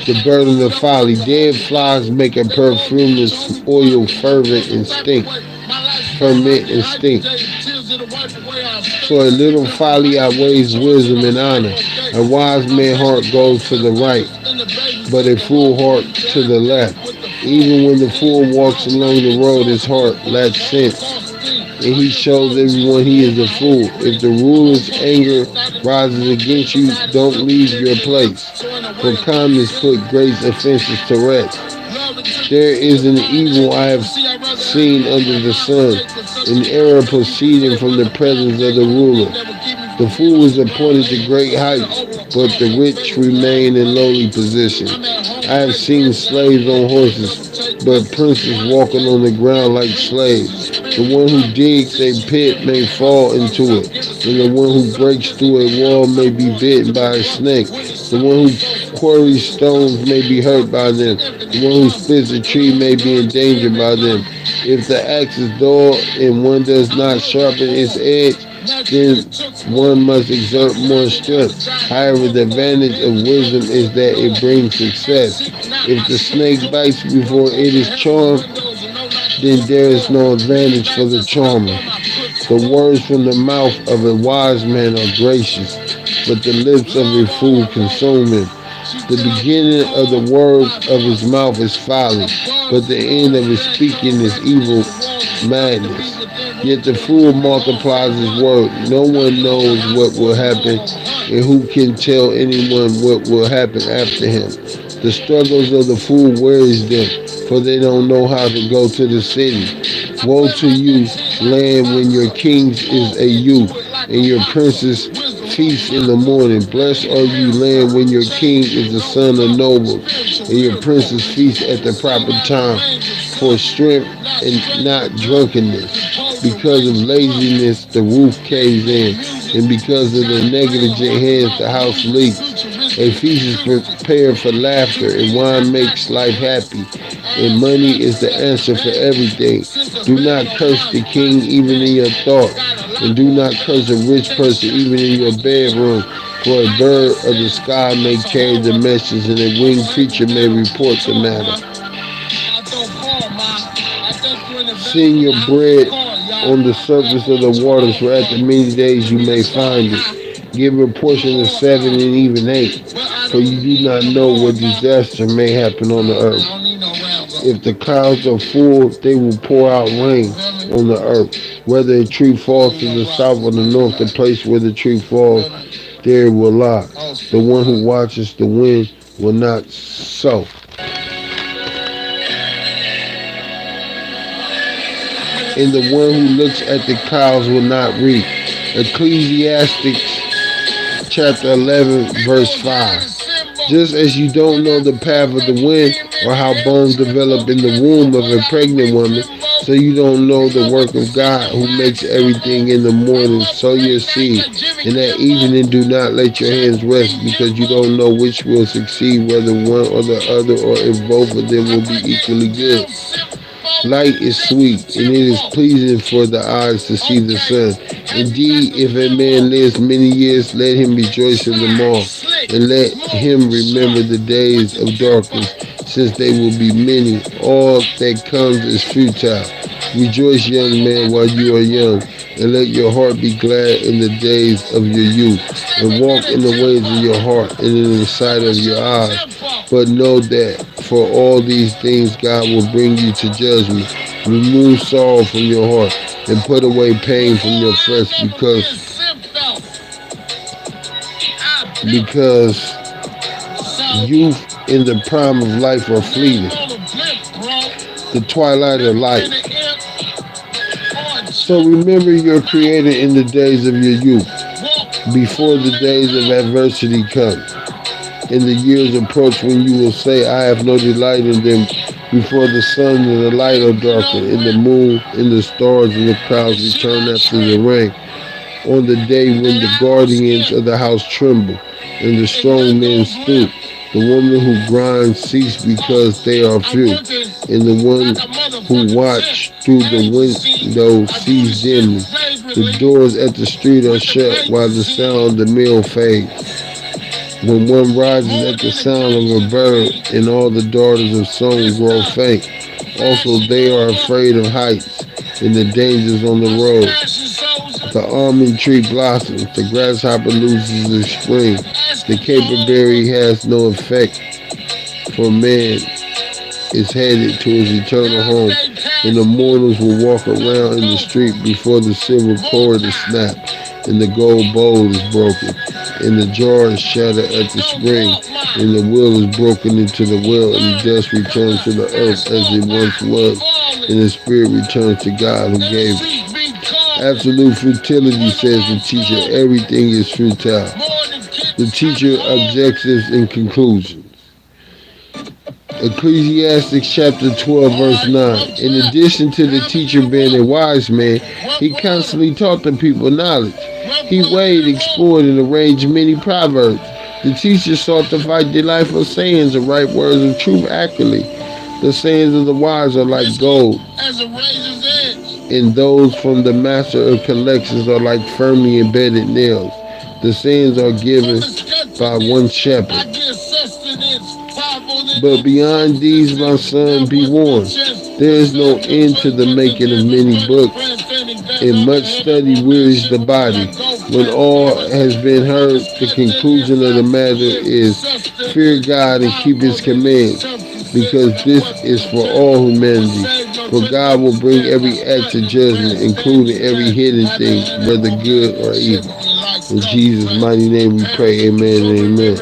Speaker 3: The burden of folly. Dead flies make a perfumeless oil ferment and stink. So a little folly outweighs wisdom and honor. A wise man's heart goes to the right, but a fool heart to the left. Even when the fool walks along the road, his heart lacks sense, and he shows everyone he is a fool. If the ruler's anger rises against you, don't leave your place, for calmness put great offenses to rest. There is an evil I have seen under the sun, an error proceeding from the presence of the ruler. The fool is appointed to great heights, but the rich remain in lowly position. I have seen slaves on horses, but princes walking on the ground like slaves. The one who digs a pit may fall into it, and the one who breaks through a wall may be bitten by a snake. The one who quarries stones may be hurt by them. The one who splits a tree may be endangered by them. If the axe is dull and one does not sharpen its edge, then one must exert more strength. However, the advantage of wisdom is that it brings success. If the snake bites before it is charmed, then there is no advantage for the charmer. The words from the mouth of a wise man are gracious, but the lips of a fool consume him. The beginning of the words of his mouth is folly, but the end of his speaking is evil madness. Yet the fool multiplies his word. No one knows what will happen, and who can tell anyone what will happen after him? The struggles of the fool wearies them, for they don't know how to go to the city. Woe to you, land, when your king is a youth, and your princes feast in the morning. Blessed are you, land, when your king is the son of nobles, and your princes feast at the proper time, for strength and not drunkenness. Because of laziness, the roof caves in, and because of the negligent hands, the house leaks. A feast is prepared for laughter, and wine makes life happy, and money is the answer for everything. Do not curse the king even in your thoughts, and do not curse a rich person even in your bedroom, for a bird of the sky may carry the message, and a winged creature may report the matter. Send your bread on the surface of the waters, for after many days you may find it. Give a portion of 7 and even 8, for you do not know what disaster may happen on the earth. If the clouds are full, they will pour out rain on the earth. Whether a tree falls to the south or the north, the place where the tree falls, there it will lie. The one who watches the wind will not sow, and the one who looks at the clouds will not reap. Ecclesiastes chapter 11, verse 5. Just as you don't know the path of the wind or how bones develop in the womb of a pregnant woman, so you don't know the work of God who makes everything in the morning. Sow your seed, and at evening do not let your hands rest, because you don't know which will succeed, whether one or the other, or if both of them will be equally good. Light is sweet, and it is pleasing for the eyes to see the sun. Indeed, if a man lives many years, let him rejoice in them all, and let him remember the days of darkness, since they will be many. All that comes is futile. Rejoice, young man, while you are young, and let your heart be glad in the days of your youth, and walk in the ways of your heart and in the sight of your eyes. But know that for all these things God will bring you to judgment. Remove sorrow from your heart and put away pain from your flesh, because youth in the prime of life are fleeting, the twilight of life. So remember your Creator in the days of your youth, before the days of adversity come, and the years approach when you will say, I have no delight in them, before the sun and the light are darkened, and the moon and the stars and the clouds return after the rain, on the day when the guardians of the house tremble, and the strong men stoop, The woman who grinds cease because they are few, and the one who watch through the window sees dimly. The doors at the street are shut while the sound of the mill fades. When one rises at the sound of a bird, and all the daughters of song grow faint. Also they are afraid of heights and the dangers on the road. The almond tree blossoms, the grasshopper loses its spring. The caperberry has no effect, for man is headed to his eternal home, and the mourners will walk around in the street before the silver cord is snapped, and the gold bowl is broken, and the jar is shattered at the spring, and the wheel is broken into the well, and the dust returns to the earth as it once was, and the spirit returns to God who gave it. Absolute futility, says the teacher. Everything is futile. The teacher objectives and conclusions. Ecclesiastes chapter 12 verse 9. In addition to the teacher being a wise man, he constantly taught the people knowledge. He weighed, explored, and arranged many proverbs. The teacher sought to fight delightful sayings and right words of truth accurately. The sayings of the wise are like gold, and those from the master of collections are like firmly embedded nails. The sayings are given by one shepherd. But beyond these, my son, be warned. There is no end to the making of many books, and much study wearies the body. When all has been heard, the conclusion of the matter is fear God and keep his commands, because this is for all humanity. For God will bring every act to judgment, including every hidden thing, whether good or evil. In Jesus' mighty name we pray, amen and amen.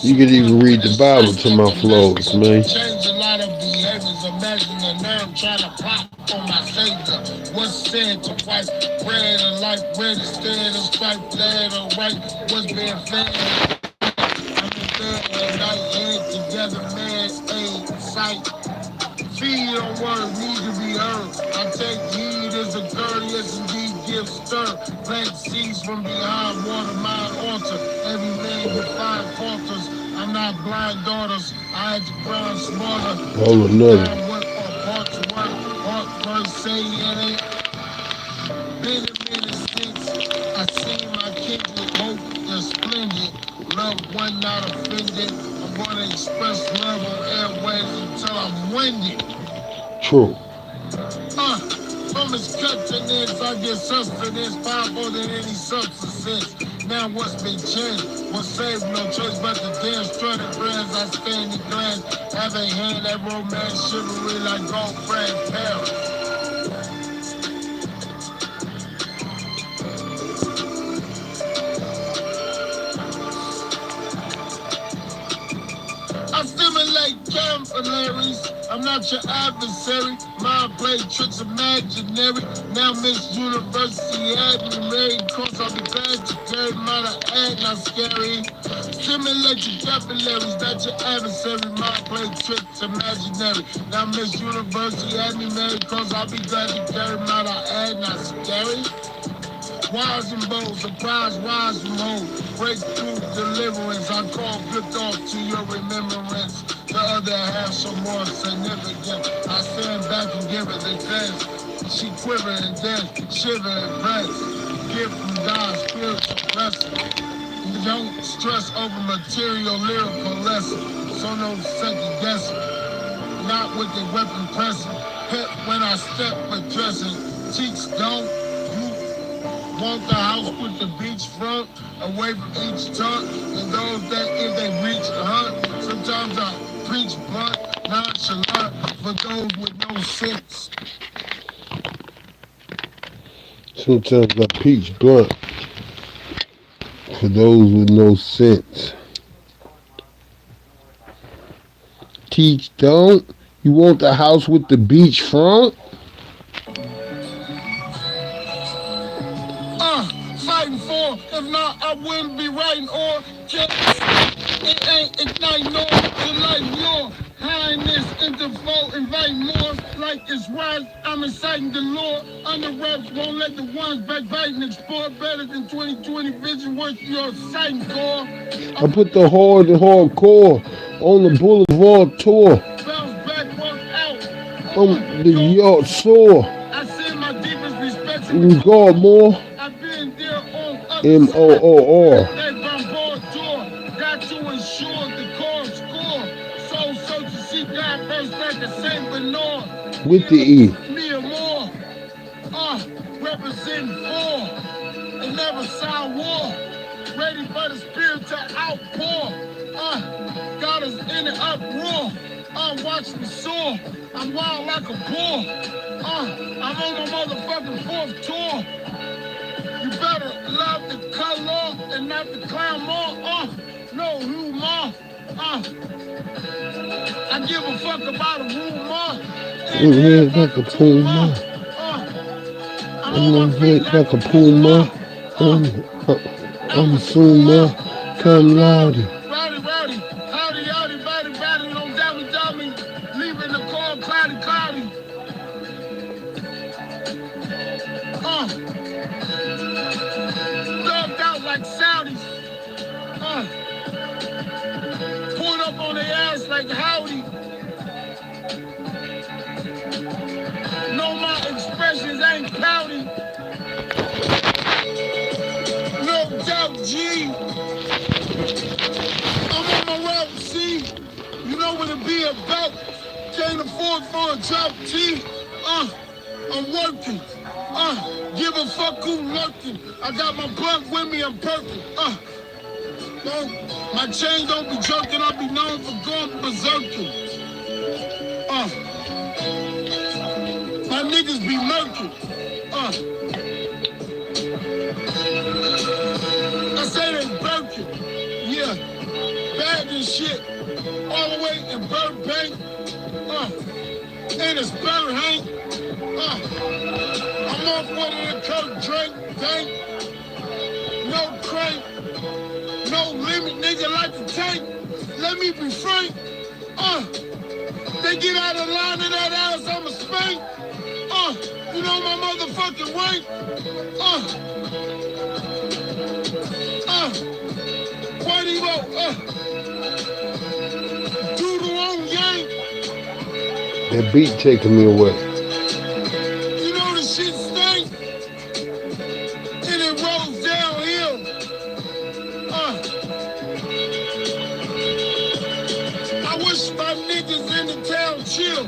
Speaker 3: You can even read the Bible to my flows, man.
Speaker 4: Change a lot of behaviors. Imagine the nerve trying to pop on my savior. What's said to twice? Bread and life, bread instead of strife, glad or right. What's being fed? I'm in bed at night, head together, man, aid, sight. Feed on words need to be heard. I take heed as a courteous indeed give stir. Plant seeds from behind water, mine altar. Every man will find falters. I'm not blind daughters. I had to grind smarter.
Speaker 3: Hold another.
Speaker 4: Heart to work, heart first say it ain't. Been a minute since I seen my kindred hope and splendid. Love one not offended. I'm gonna express love on airways until I'm winded.
Speaker 3: True.
Speaker 4: From his continents, I get sustenance, powerful than any substance. Now what's been changed? Was saved, no choice but to dance, strutting brands, I stand in glance. Have a hand that romance, chivalry like gold brand Paris. I stimulate capillaries. I'm not your adversary. Mind play tricks imaginary. Now Miss University had me made. Cause I'll be glad to carry my ad, not scary. Stimulate your capillaries, not your adversary. Mind play tricks imaginary. Now Miss University had me made. Cause I'll be glad to carry my ad, not scary. Wise and bold, surprise, rise from home. Breakthrough deliverance, I call good thought to your remembrance. The other half so more significant. I stand back and give it a glance. She quiver and dance, shiver and press. Gift from God's spiritual blessing. Don't stress over material lyrical lesson. So no second guessing. Not with the weapon pressing. Pet when I step but dressing. Cheeks don't. Want the house with the beachfront, away from each tongue, and those that if they reach the hunt, sometimes I preach blunt, nonchalant, for those with no sense.
Speaker 3: Sometimes I preach blunt for those with no sense. Teach don't? You want the house with the beach front?
Speaker 4: Fighting for, if not, I wouldn't be writing or just, it ain't ignite nor delight your highness into the foe, invite more like it's right. I'm inciting the Lord. Under reps won't let the ones backbiting explore better than 2020 vision. Worth your sighting for.
Speaker 3: I put the hard and hardcore on the Boulevard tour.
Speaker 4: Bounce back, work out.
Speaker 3: The yacht soar.
Speaker 4: I send my deepest respect
Speaker 3: You can call more.
Speaker 4: I've been there on other
Speaker 3: M-O-O-R.
Speaker 4: That from board door. Got to ensure the core score. Soul search to see God first like a Saint Bernard.
Speaker 3: With the E.
Speaker 4: Me or more. Representing four. And never sign war. Ready for the spirit to outpour. Got us in an uproar. Watch me soar. I'm wild like a bull. I'm on my motherfucking fourth tour. You better love the color and not the clown more. No humor. I give a fuck about a rumor.
Speaker 3: In red like a puma. I'm on red like a puma. I'm a sumo. Come loudy.
Speaker 4: Rowdy, rowdy. Howdy, howdy, body, body. Don't doubt me, doubt me. Leaving the car cloudy, cloudy. Thugged out like Saudis. Pulled up on their ass like howdy. No, my expressions ain't cloudy. No doubt, G. I'm on my route, see? You know what it be about. Can't afford for a drop, G. I'm working. Give a fuck who lurking. I got my blunt with me, I'm perking. My chain don't be jerking, I be known for going berserking. My niggas be murking. I say they burking. Yeah, bag and shit. All the way in Burbank. And it's Burbank. I'm off one of the Kirk drink, tank. No crank. No limit, nigga, like the tank. Let me be frank. They get out of line in that ass, I'ma spank. You know my motherfucking rank. Quadimo, doodle on yank.
Speaker 3: That beat taking me away.
Speaker 4: You know the shit stink. And it rolls downhill. I wish my niggas in the town chill.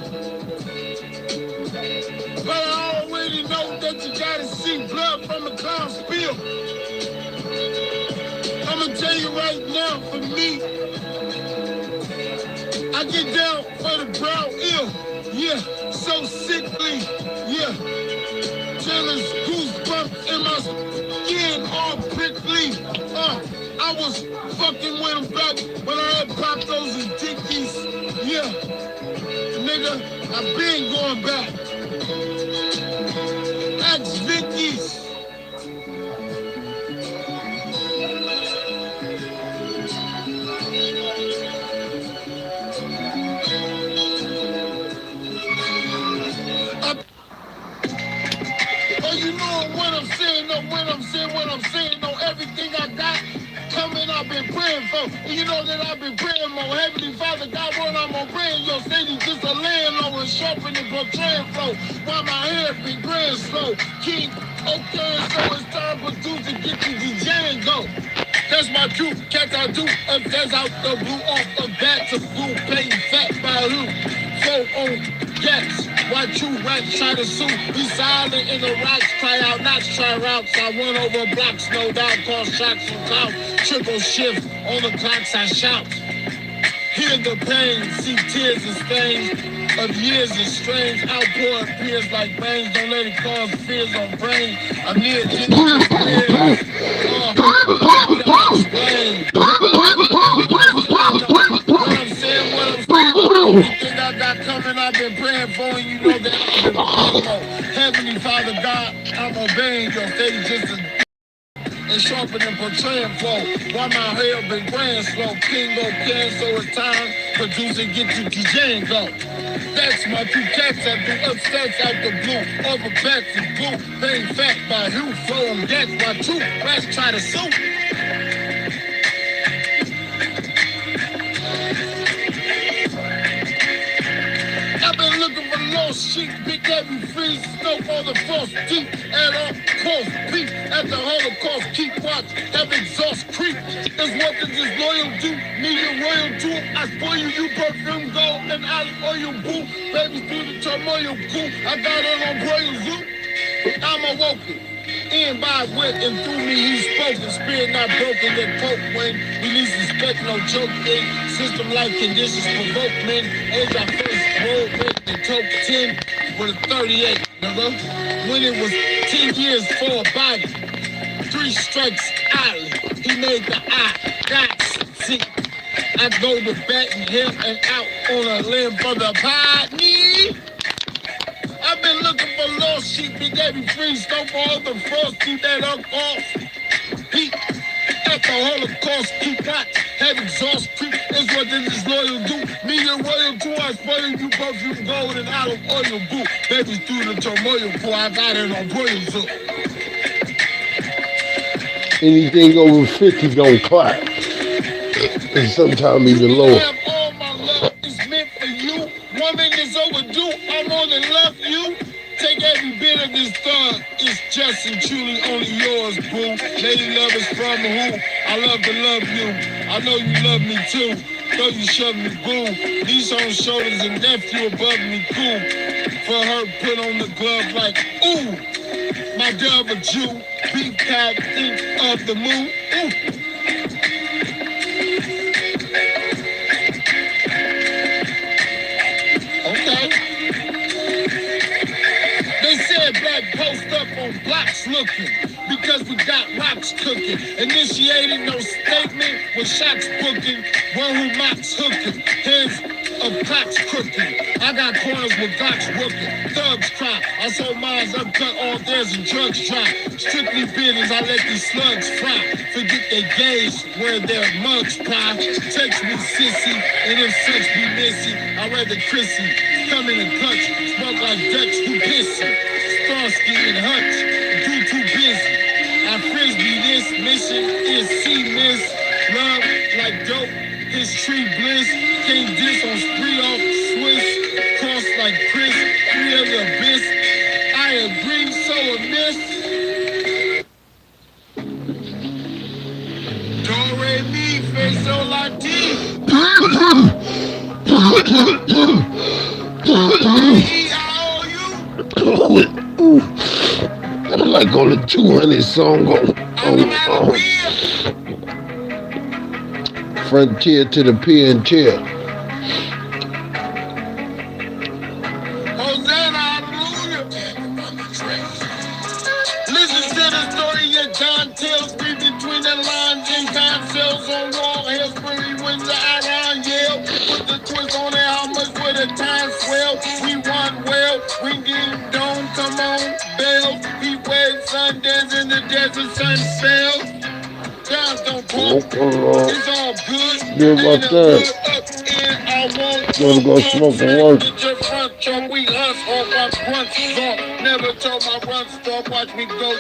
Speaker 4: But I already know that you gotta see blood from a clown spill. I'ma tell you right now, for me, I get down for the brown ill. Yeah, so sickly. Yeah, jealous goosebumps in my skin all prickly. I was fucking with them back when I had popped those and dickies. Yeah, nigga, I've been going back. Ex-Vickies. You know what I'm saying, know what I'm saying, know everything I got coming, I've been praying for. And you know that I've been praying more. Heavenly Father, God, what I'm on praying, your city just a laying low and sharpening portraying flow. While my hair been graying slow. King, okay, so it's time for dudes to get to DJ and go. That's my cue, catch I do, that's out the blue, off the bat to blue, paying fat by who? So on yes, watch you rap, try to sue, be silent in the rocks, try out, not try routes, I run over blocks, no doubt, cause shots from out, triple shift, on the clocks I shout, hear the pain, see tears and stains, of years and strange, outpour appears like veins, don't let it cause fears on brain, I'm near death, everything I got coming, I've been praying for, and you know that I've been praying for. Heavenly Father God, I'm obeying your faith just as and sharper than portraying flow. Why my hair been grand slow? King go can, so it's time. Producer get you to Django. That's my two cats I do upsets out the blue. Over bats and blue. Paying fat by who? Flowing gats by two. Rats try to sue. I've been looking for lost sheep, big heavy freeze, snow on the frost deep, at all costs, peep at the Holocaust, keep watch, have exhaust creep. Is what the disloyal do, need a royal tool. I spoil you, you perfume gold, and olive oil boo. Baby through the turmoil goo, I got it on Royal Zoo. I'm awoken. In by wit and through me he spoken. Spirit not broken, that poke when release respect, no joking. System like conditions provoke men. Age I first rolled with the toke 10 with a 38, nigga. When it was 10 years for a body. 3 strikes island. He made the eye. That's see. I go to bat and him and out on a limb for the body. I've been looking for lost sheep, big heavy free stuff for all the frost, keep that up off. Peak at the Holocaust, keep watch, have exhaust creep, is what this is loyal do. Me and royal too, I spoil you perfume gold and olive oil boo. Baby through the turmoil boo, I got it on Royal Zoo.
Speaker 3: Anything over 50 don't clap. And sometimes even lower.
Speaker 4: Have all my love is meant for you. Woman is overdue. I more than love you. Take every bit of this thug. It's just and truly only yours, boo. Lady love is from who? I love to love you. I know you love me too. Though you shove me, boo. These on shoulders and nephew above me, cool. For her, put on the glove like, ooh. My dove a Jew. Beef cow, think of the moon. Ooh. Okay. They said black post up on blocks looking because we got rocks cooking. Initiated no statement with shots booking. One who mocks hooking. Hands of clocks crooking. I got corners with Glocks rooking. Thugs cry. I saw mines uncut all theirs and drugs drop. Strictly business, I let these slugs fry. Forget they gaze where their mugs pie. Text me sissy, and if sex be missy, I'd rather Chrissy. Come in and clutch, smoke like Dutch who pissy. Starsky and Hutch, do too busy. I frisbee this mission is see miss. Love like dope, history bliss. Can't diss on spree off Swiss. Cross like Chris, 3 of the abyss. I agree, so amiss. Do re mi fa sol la ti.
Speaker 3: I'm like on the 200 song on Frontier to the Pier.
Speaker 4: Hosanna, hallelujah. Listen to the story that John tells. Read between the lines and concepts on wall. Hairspray when the Iron yell. Put the twist on it, how much for the time swell. We won well, we ding dong, come on, bells. We wave Sundance in the desert, sun spells. Times don't talk, it's all good.
Speaker 3: Yeah, about that. Wanna go smoke and work.
Speaker 4: Get your front truck, we hustle, my front stop. Never told my run stop, watch me go.